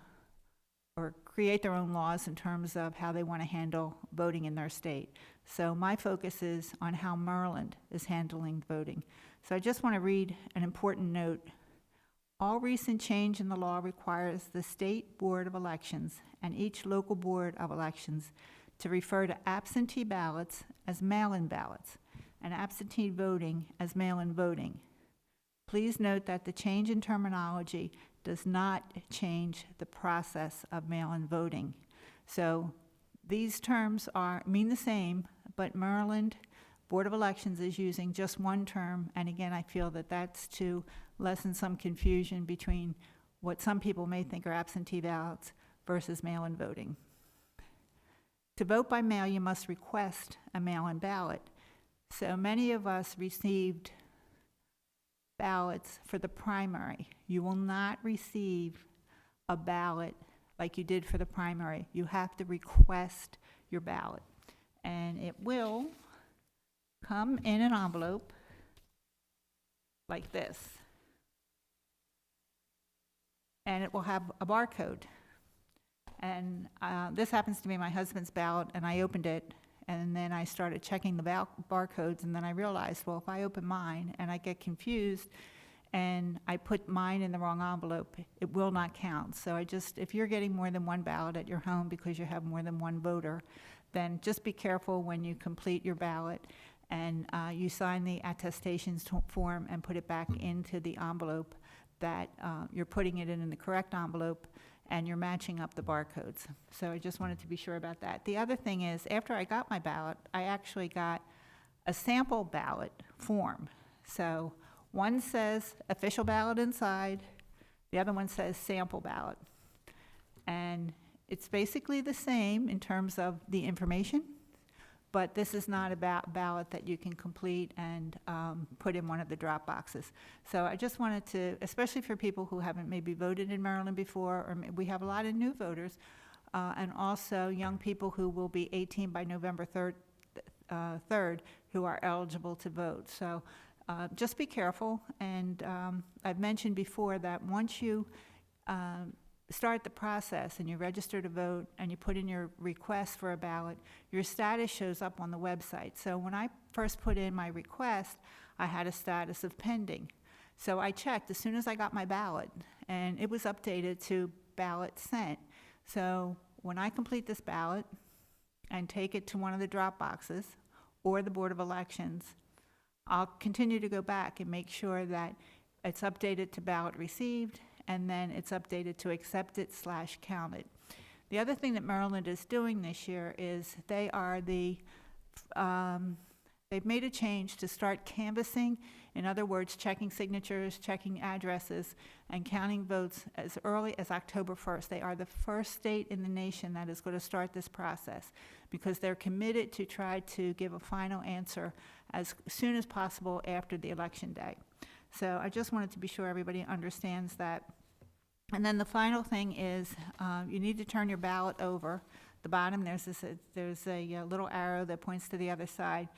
or create their own laws in terms of how they want to handle voting in their state. So my focus is on how Maryland is handling voting. So I just want to read an important note. All recent change in the law requires the State Board of Elections and each local board of elections to refer to absentee ballots as mail-in ballots and absentee voting as mail-in voting. Please note that the change in terminology does not change the process of mail-in voting. So these terms mean the same, but Maryland Board of Elections is using just one term, and again, I feel that that's to lessen some confusion between what some people may think are absentee ballots versus mail-in voting. To vote by mail, you must request a mail-in ballot. So many of us received ballots for the primary. You will not receive a ballot like you did for the primary. You have to request your ballot, and it will come in an envelope like this, and it will have a barcode. And this happens to be my husband's ballot, and I opened it, and then I started checking the barcodes, and then I realized, well, if I open mine and I get confused and I put mine in the wrong envelope, it will not count. So if you're getting more than one ballot at your home because you have more than one voter, then just be careful when you complete your ballot and you sign the attestations form and put it back into the envelope that you're putting it in the correct envelope and you're matching up the barcodes. So I just wanted to be sure about that. The other thing is, after I got my ballot, I actually got a sample ballot form. So one says official ballot inside, the other one says sample ballot. And it's basically the same in terms of the information, but this is not a ballot that you can complete and put in one of the drop boxes. So I just wanted to, especially for people who haven't maybe voted in Maryland before, or we have a lot of new voters, and also young people who will be 18 by November 3rd who are eligible to vote. So just be careful, and I've mentioned before that once you start the process and you register to vote and you put in your request for a ballot, your status shows up on the website. So when I first put in my request, I had a status of pending. So I checked as soon as I got my ballot, and it was updated to ballot sent. So when I complete this ballot and take it to one of the drop boxes or the Board of Elections, I'll continue to go back and make sure that it's updated to ballot received, and then it's updated to accepted/counted. The other thing that Maryland is doing this year is they've made a change to start canvassing, in other words, checking signatures, checking addresses, and counting votes as early as October 1st. They are the first state in the nation that is going to start this process because they're committed to try to give a final answer as soon as possible after the election day. So I just wanted to be sure everybody understands that. And then the final thing is you need to turn your ballot over. The bottom, there's a little arrow that points to the other side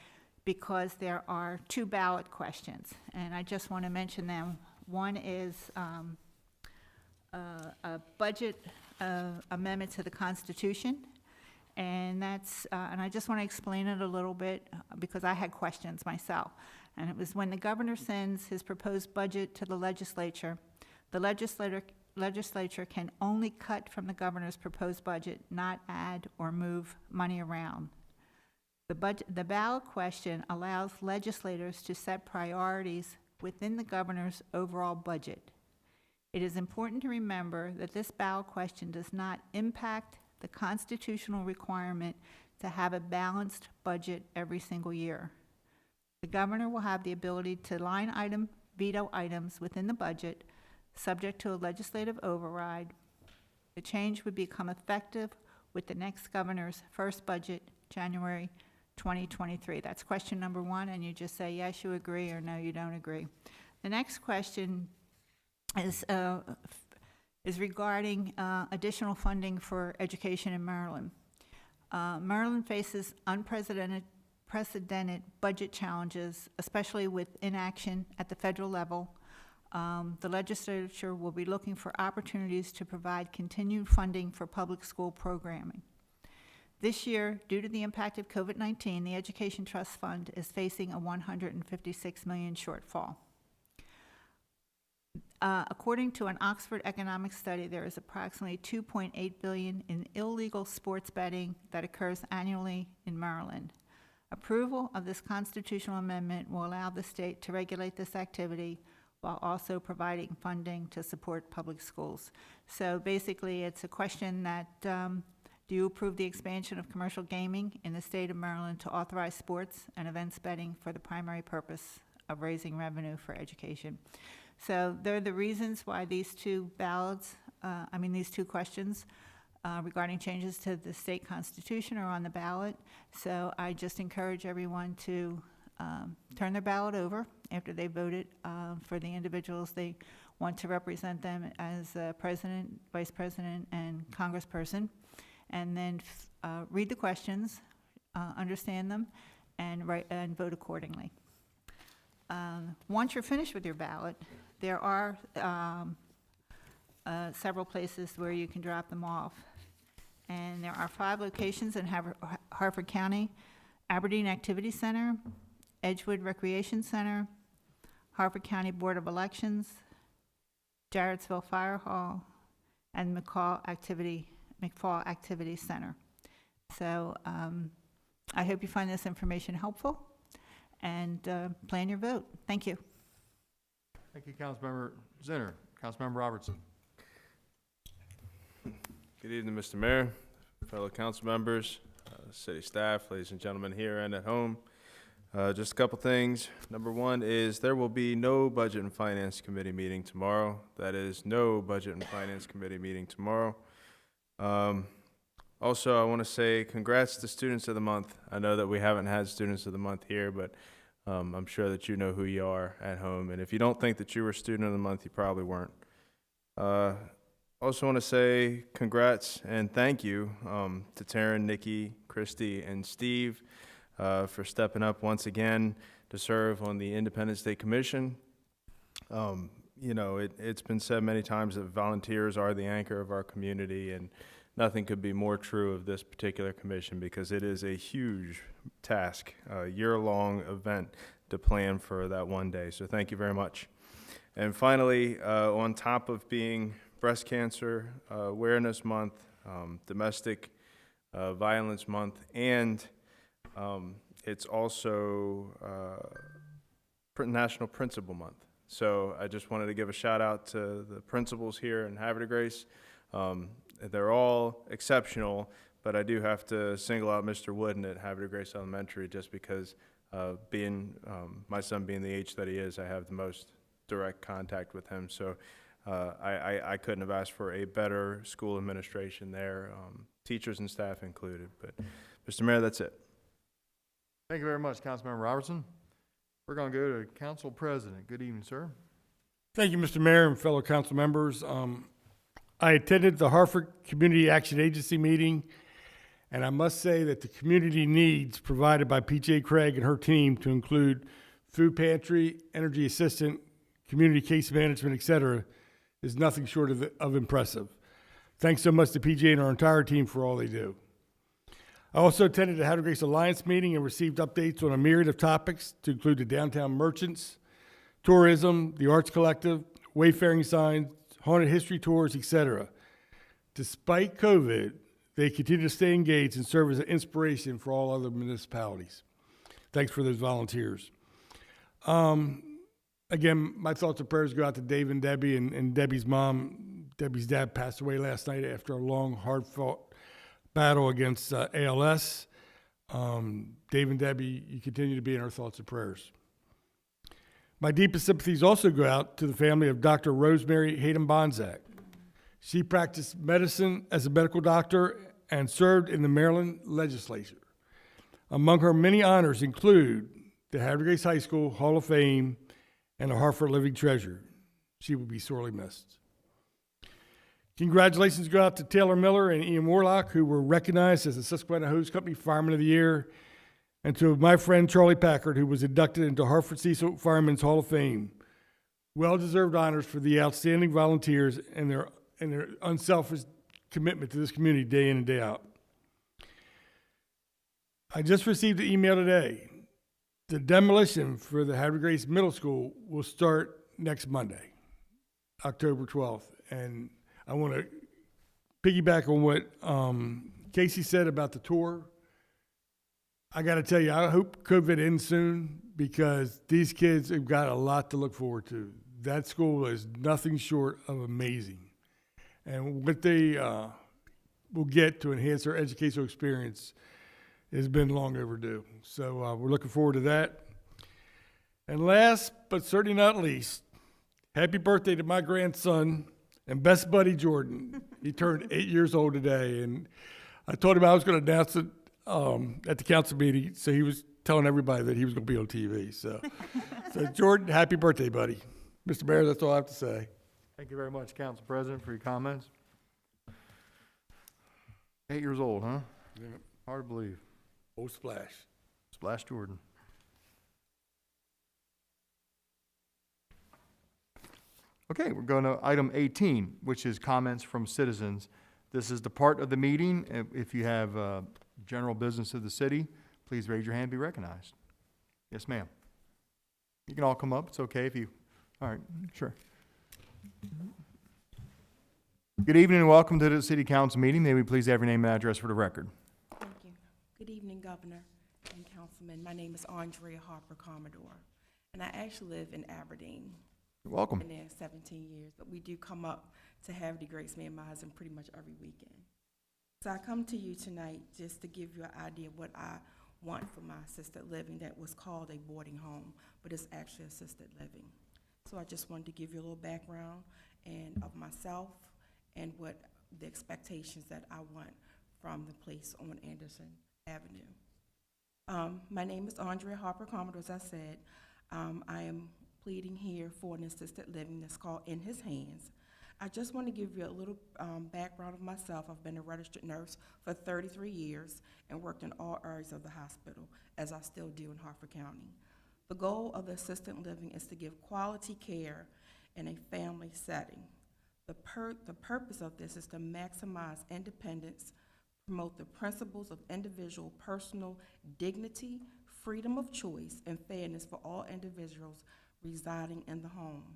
because there are two ballot questions. And I just want to mention them. One is a budget amendment to the Constitution. And and I just want to explain it a little bit because I had questions myself. And it was when the governor sends his proposed budget to the legislature can only cut from the governor's proposed budget, not add or move money around. The ballot question allows legislators to set priorities within the governor's overall budget. It is important to remember that this ballot question does not impact the constitutional requirement to have a balanced budget every single year. The governor will have the ability to line item veto items within the budget, subject to a legislative override. The change would become effective with the next governor's first budget, January 2023. That's question number 1, and you just say yes, you agree, or no, you don't agree. The next question is regarding additional funding for education in Maryland. Maryland faces unprecedented budget challenges, especially with inaction at the federal level. The legislature will be looking for opportunities to provide continued funding for public school programming. This year, due to the impact of COVID-19, the Education Trust Fund is facing a $156 million shortfall. According to an Oxford economics study, there is approximately $2.8 billion in illegal sports betting that occurs annually in Maryland. Approval of this constitutional amendment will allow the state to regulate this activity while also providing funding to support public schools. So basically, it's a question that, do you approve the expansion of commercial gaming in the state of Maryland to authorize sports and events betting for the primary purpose of raising revenue for education? So they're the reasons why these two these two questions regarding changes to the state constitution are on the ballot. So I just encourage everyone to turn their ballot over after they voted for the individuals they want to represent them as president, vice president, and congressperson, and then read the questions, understand them, and vote accordingly. Once you're finished with your ballot, there are several places where you can drop them off. And there are 5 locations in Harford County: Aberdeen Activity Center, Edgewood Recreation Center, Harford County Board of Elections, Jarrettsville Fire Hall, and McFall Activity Center. So I hope you find this information helpful, and plan your vote. Thank you. Thank you, Councilmember Zinner. Councilmember Robertson. Good evening, Mr. Mayor, fellow council members, city staff, ladies and gentlemen here and at home. Just a couple things. Number 1 is there will be no Budget and Finance Committee meeting tomorrow. That is no Budget and Finance Committee meeting tomorrow. Also, I want to say congrats to Students of the Month. I know that we haven't had Students of the Month here, but I'm sure that you know who you are at home. And if you don't think that you were Student of the Month, you probably weren't. Also want to say congrats and thank you to Taryn, Nikki, Christy, and Steve for stepping up once again to serve on the Independence Day Commission. You know, it's been said many times that volunteers are the anchor of our community, and nothing could be more true of this particular commission because it is a huge task, a year-long event to plan for that one day. So thank you very much. And finally, on top of being Breast Cancer Awareness Month, Domestic Violence Month, and it's also National Principal Month. So I just wanted to give a shout out to the principals here in Havre de Grace. They're all exceptional, but I do have to single out Mr. Wooden at Havre de Grace Elementary just because my son being the age that he is, I have the most direct contact with him. So I couldn't have asked for a better school administration there, teachers and staff included. But Mr. Mayor, that's it. Thank you very much, Councilmember Robertson. We're going to go to Council President. Good evening, sir. Thank you, Mr. Mayor and fellow council members. I attended the Harford Community Action Agency meeting, and I must say that the community needs provided by PJ Craig and her team to include food pantry, energy assistant, community case management, et cetera, is nothing short of impressive. Thanks so much to PJ and our entire team for all they do. I also attended the Havre de Grace Alliance meeting and received updates on a myriad of topics to include the downtown merchants, tourism, the arts collective, wayfaring signs, haunted history tours, etc. Despite COVID, they continue to stay engaged and serve as an inspiration for all other municipalities. Thanks for those volunteers. Again, my thoughts and prayers go out to Dave and Debbie and Debbie's mom. Debbie's dad passed away last night after a long, hard-fought battle against ALS. Dave and Debbie, you continue to be in our thoughts and prayers. My deepest sympathies also go out to the family of Dr. Rosemary Hayden Bonzak. She practiced medicine as a medical doctor and served in the Maryland legislature. Among her many honors include the Havre Grace High School Hall of Fame and a Hartford Living Treasure. She will be sorely missed. Congratulations go out to Taylor Miller and Ian Warlock, who were recognized as the Susquehanna Hose Company Fireman of the Year, and to my friend Charlie Packard, who was inducted into Hartford Cecil Firemen's Hall of Fame. Well-deserved honors for the outstanding volunteers and their unselfish commitment to this community day in and day out. I just received an email today. The demolition for the Havre Grace Middle School will start next Monday, October 12th. And I want to piggyback on what Casey said about the tour. I got to tell you, I hope COVID ends soon because these kids have got a lot to look forward to. That school is nothing short of amazing. And what they will get to enhance their educational experience has been long overdue. So we're looking forward to that. And last, but certainly not least, happy birthday to my grandson and best buddy, Jordan. He turned 8 years old today, and I told him I was going to announce it at the council meeting, so he was telling everybody that he was going to be on TV. So Jordan, happy birthday, buddy. Mr. Mayor, that's all I have to say. Thank you very much, Council President, for your comments. 8 years old, huh? Yeah. Hard to believe. Oh, splash. Splash Jordan. Okay, we're going to item 18, which is comments from citizens. This is the part of the meeting. If you have general business of the city, please raise your hand and be recognized. Yes, ma'am. You can all come up. It's okay if you, all right, sure. Good evening and welcome to the City Council meeting. May we please have your name and address for the record? Thank you. Good evening, Governor and Councilman. My name is Andrea Harper Commodore, and I actually live in Aberdeen. You're welcome. Been there 17 years, but we do come up to Havre Grace, me and my husband, pretty much every weekend. So I come to you tonight just to give you an idea of what I want for my assisted living that was called a boarding home, but it's actually assisted living. So I just wanted to give you a little background and of myself and what the expectations that I want from the place on Anderson Avenue. My name is Andrea Harper Commodore, as I said. I am pleading here for an assisted living that's called In His Hands. I just want to give you a little background of myself. I've been a registered nurse for 33 years and worked in all areas of the hospital, as I still do in Hartford County. The goal of the assisted living is to give quality care in a family setting. The purpose of this is to maximize independence, promote the principles of individual personal dignity, freedom of choice, and fairness for all individuals residing in the home.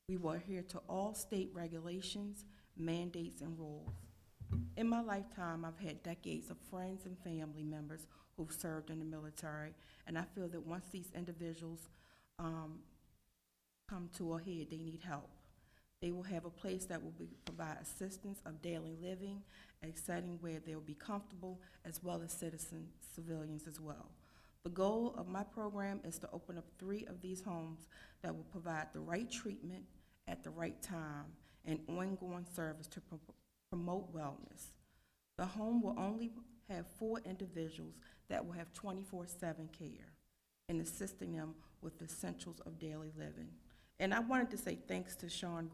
We will adhere to all state regulations, mandates, and rules. In my lifetime, I've had decades of friends and family members who've served in the military, and I feel that once these individuals come to a head, they need help. They will have a place that will provide assistance of daily living, a setting where they'll be comfortable, as well as civilians as well. The goal of my program is to open up 3 of these homes that will provide the right treatment at the right time and ongoing service to promote wellness. The home will only have 4 individuals that will have 24/7 care and assisting them with the essentials of daily living. And I wanted to say thanks to Shane,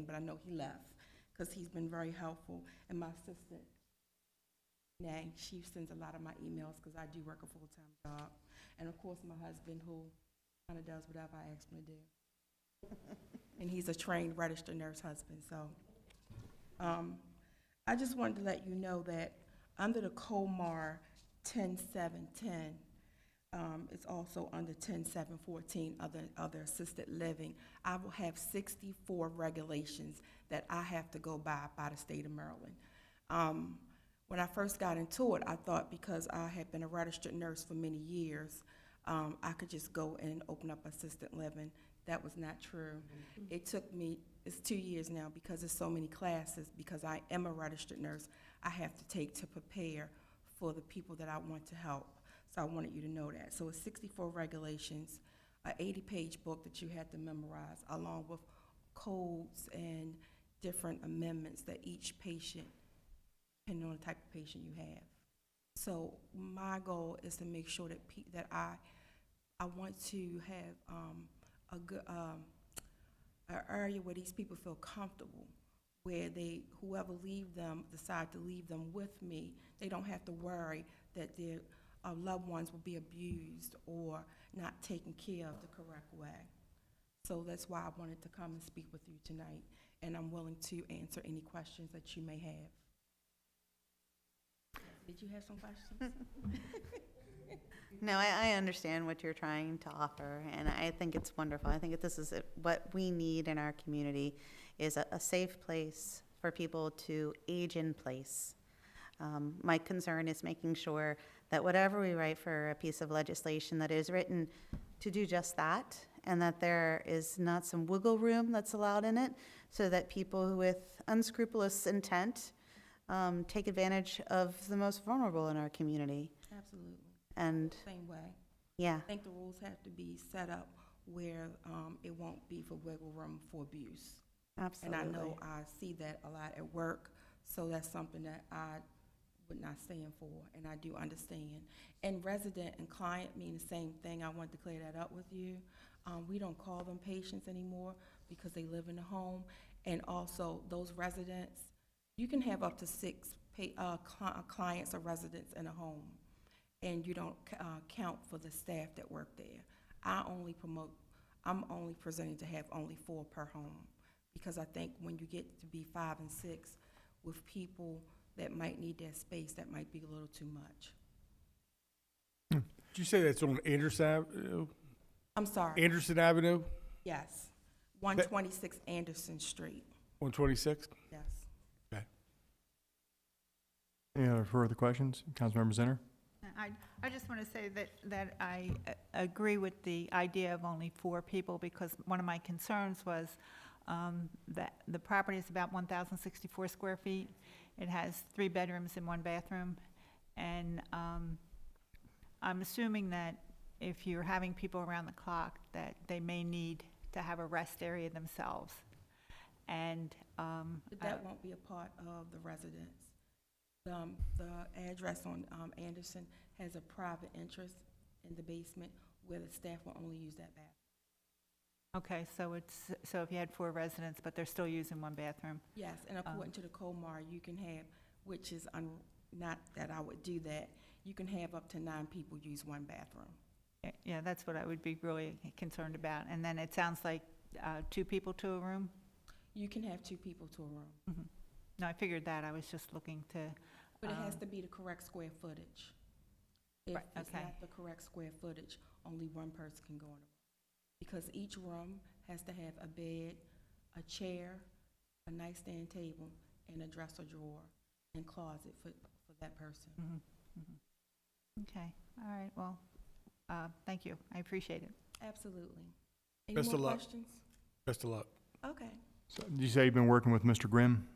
but I know he left because he's been very helpful. And my assistant, Nay, she sends a lot of my emails because I do work a full-time job. And of course, my husband, who kind of does whatever I ask him to do. And he's a trained registered nurse husband. So I just wanted to let you know that under the Komen 10.7.10, it's also under 10.7.14, other assisted living. I will have 64 regulations that I have to go by the state of Maryland. When I first got into it, I thought because I had been a registered nurse for many years, I could just go and open up assisted living. That was not true. It took me, it's 2 years now because there's so many classes, because I am a registered nurse, I have to take to prepare for the people that I want to help. So I wanted you to know that. So it's 64 regulations, an 80-page book that you had to memorize, along with codes and different amendments that each patient, depending on the type of patient you have. So my goal is to make sure that that I want to have a good an area where these people feel comfortable, where whoever decide to leave them with me, they don't have to worry that their loved ones will be abused or not taken care of the correct way. So that's why I wanted to come and speak with you tonight, and I'm willing to answer any questions that you may have. Did you have some questions? No, I understand what you're trying to offer, and I think it's wonderful. I think this is what we need in our community, is a safe place for people to age in place. My concern is making sure that whatever we write for a piece of legislation, that is written to do just that, and that there is not some wiggle room that's allowed in it, so that people with unscrupulous intent take advantage of the most vulnerable in our community. Absolutely. And Same way. yeah, I think the rules have to be set up where it won't be for wiggle room for abuse. absolutely. And I know I see that a lot at work, so that's something that I would not stand for, and I do understand. And resident and client mean the same thing. I want to clear that up with you. We don't call them patients anymore because they live in the home. And also, those residents, you can have up to 6 clients or residents in a home, and you don't count for the staff that work there. I'm only presenting to have only 4 per home, because I think when you get to be 5 and 6 with people that might need that space, that might be a little too much. Did you say that's on Anderson Avenue? I'm sorry. Anderson Avenue, Yes. 126 Anderson Street. 126? Yes. Okay. Any other further questions? Councilmember Zinner? I just want to say that I agree with the idea of only 4 people, because one of my concerns was that the property is about 1,064 square feet. It has 3 bedrooms and 1 bathroom. And I'm assuming that if you're having people around the clock, that they may need to have a rest area themselves. And But that won't be a part of the residence. The address on Anderson has a private interest in the basement where the staff will only use that bathroom. okay, so if you had 4 residents, but they're still using 1 bathroom. Yes, and according to the Komen, you can have, which is not that I would do that, you can have up to 9 people use 1 bathroom. Yeah, that's what I would be really concerned about. And then it sounds like 2 people to a room? You can have 2 people to a room, Mhm. No, I figured that. I was just looking to, but it has to be the correct square footage. If Right, it's okay. not the correct square footage, only 1 person can go in a room. Because each room has to have a bed, a chair, a nightstand table, and a dresser drawer and closet for that person. mhm, mhm. Okay, all right, well, thank you. I appreciate it. Absolutely. Any Best more of luck. questions? Best of luck. Okay, So, did you say you've been working with Mr. Grimm?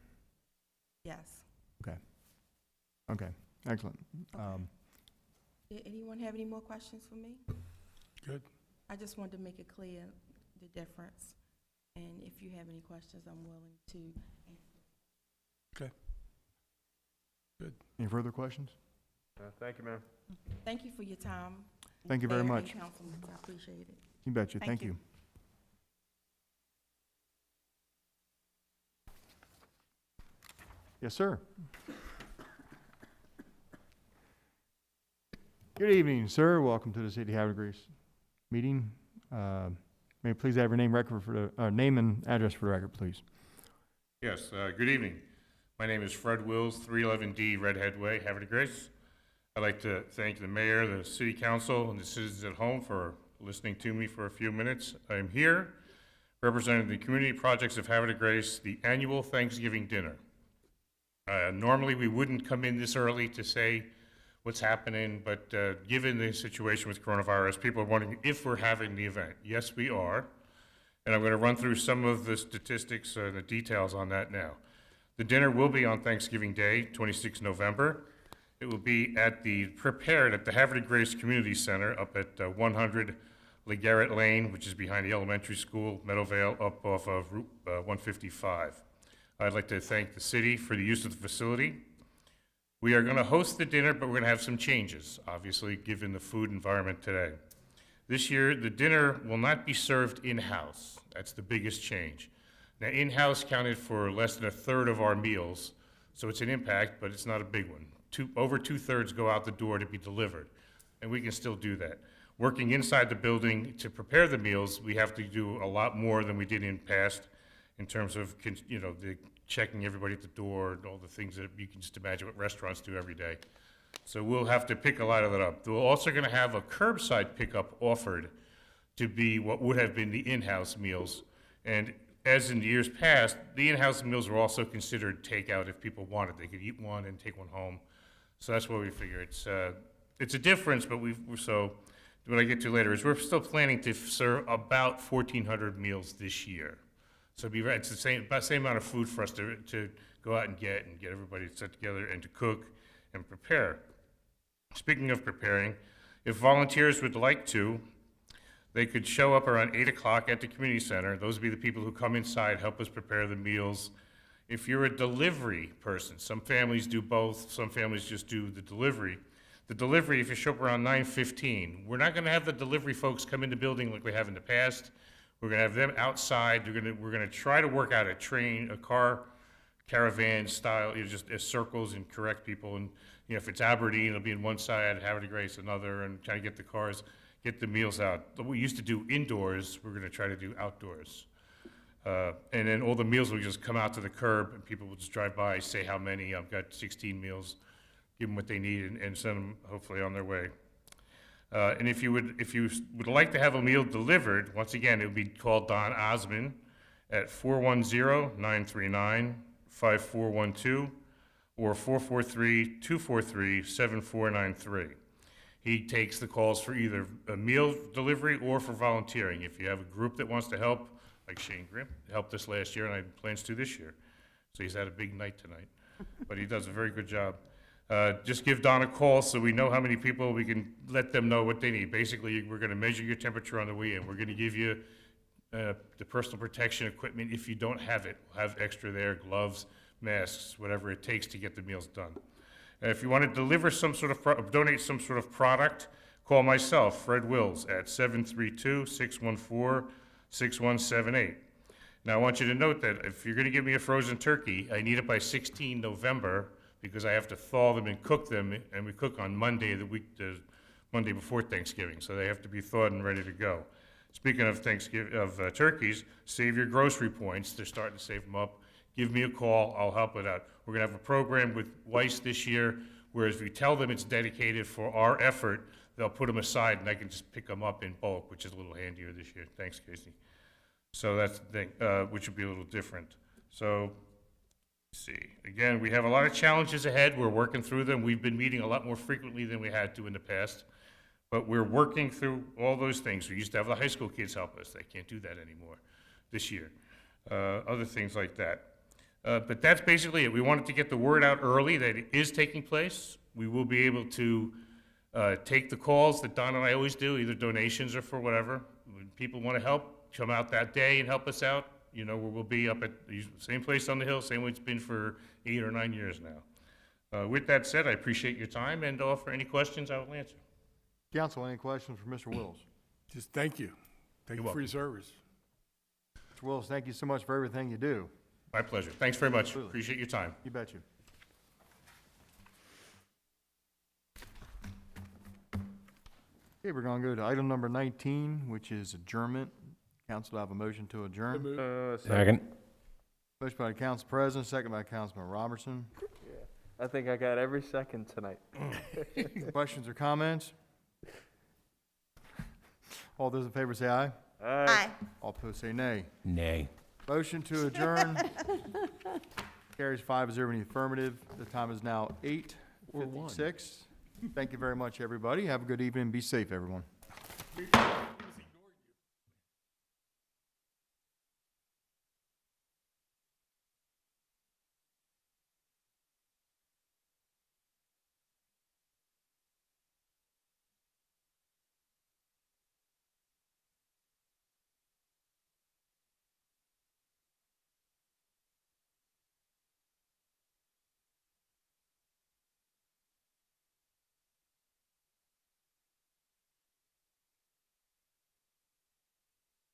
yes. Okay, excellent. Did anyone have any more questions for me? Good. I just wanted to make it clear the difference, and if you have any questions, I'm willing to answer. Any further questions? Thank you, ma'am. Thank you for your time. Thank you very Mayor and much. Councilman, I appreciate it. You betcha. Thank Thank you. you. Yes, sir. Good evening, sir. Welcome to the City of Havre Grace meeting. May you please have your name and address for the record, please. Yes, good evening. My name is Fred Wills, 311D Redhead Way, Havre Grace. I'd like to thank the mayor, the city council, and the citizens at home for listening to me for a few minutes. I'm here representing the community projects of Havre Grace, the annual Thanksgiving dinner. Normally, we wouldn't come in this early to say what's happening, but given the situation with coronavirus, people are wondering if we're having the event. Yes, we are. And I'm going to run through some of the statistics and the details on that now. The dinner will be on Thanksgiving Day, 26 November. It will be prepared at the Havre Grace Community Center up at 100 LeGarrette Lane, which is behind the elementary school, Meadowvale, up off of Route 155. I'd like to thank the city for the use of the facility. We are going to host the dinner, but we're going to have some changes, obviously, given the food environment today. This year, the dinner will not be served in-house. That's the biggest change. Now, in-house counted for less than a third of our meals, so it's an impact, but it's not a big one. Over 2/3 go out the door to be delivered, and we can still do that. Working inside the building to prepare the meals, we have to do a lot more than we did in past in terms of, the checking everybody at the door and all the things that you can just imagine what restaurants do every day. So we'll have to pick a lot of that up. We're also going to have a curbside pickup offered to be what would have been the in-house meals. And as in the years past, the in-house meals were also considered takeout if people wanted. They could eat one and take one home. So that's what we figure. It's a difference, but what I get to later is we're still planning to serve about 1,400 meals this year. So it's about the same amount of food for us to go out and get everybody set together and to cook and prepare. Speaking of preparing, if volunteers would like to, they could show up around 8 o'clock at the community center. Those would be the people who come inside, help us prepare the meals. If you're a delivery person, some families do both, some families just do the delivery. The delivery, if you show up around 9:15, we're not going to have the delivery folks come in the building like we have in the past. We're going to have them outside. We're going to try to work out a car caravan style, just as circles and correct people. And if it's Aberdeen, it'll be in one side, Havre Grace another, and try to get the meals out. What we used to do indoors, we're going to try to do outdoors. And then all the meals will just come out to the curb, and people will just drive by, say how many. I've got 16 meals, give them what they need, and send them hopefully on their way. And if you would like to have a meal delivered, once again, it would be called Don Osmond at 410-939-5412 or 443-243-7493. He takes the calls for either a meal delivery or for volunteering. If you have a group that wants to help, like Shane Grimm helped us last year and I plans to this year. So he's had a big night tonight, but he does a very good job. Just give Don a call so we know how many people, we can let them know what they need. Basically, we're going to measure your temperature on the way in. We're going to give you the personal protection equipment if you don't have it. We'll have extra there, gloves, masks, whatever it takes to get the meals done. If you want to deliver donate some sort of product, call myself, Fred Wills, at 732-614-6178. Now, I want you to note that if you're going to give me a frozen turkey, I need it by 16 November because I have to thaw them and cook them, and we cook on Monday, the Monday before Thanksgiving, so they have to be thawed and ready to go. Speaking of turkeys, save your grocery points. They're starting to save them up. Give me a call. I'll help it out. We're going to have a program with Weiss this year, whereas if we tell them it's dedicated for our effort, they'll put them aside, and I can just pick them up in bulk, which is a little handier this year. Thanks, Casey. So that's the thing, which will be a little different. So, let's see. Again, we have a lot of challenges ahead. We're working through them. We've been meeting a lot more frequently than we had to in the past. But we're working through all those things. We used to have the high school kids help us. They can't do that anymore this year. Other things like that. But that's basically it. We wanted to get the word out early that it is taking place. We will be able to take the calls that Don and I always do, either donations or for whatever. When people want to help, come out that day and help us out. You know, we'll be up at the same place on the hill, same way it's been for 8 or 9 years now. With that said, I appreciate your time, and for any questions, I will answer. Council, any questions for Mr. Wills? Just thank you. Thank you for your service. Mr. Wills, thank you so much for everything you do. My pleasure. Thanks very much. Absolutely. Appreciate your time. You bet you. Okay, we're going to go to item number 19, which is adjournment. Council, have a motion to adjourn. Second. Motion by the council president, second by Councilman Robertson. I think I got every second tonight. Questions or comments? All those in favor say aye. Aye. All opposed say nay. Nay. Motion to adjourn carries 5-0 in the affirmative. The time is now 8:56. Thank you very much, everybody. Have a good evening. Be safe, everyone.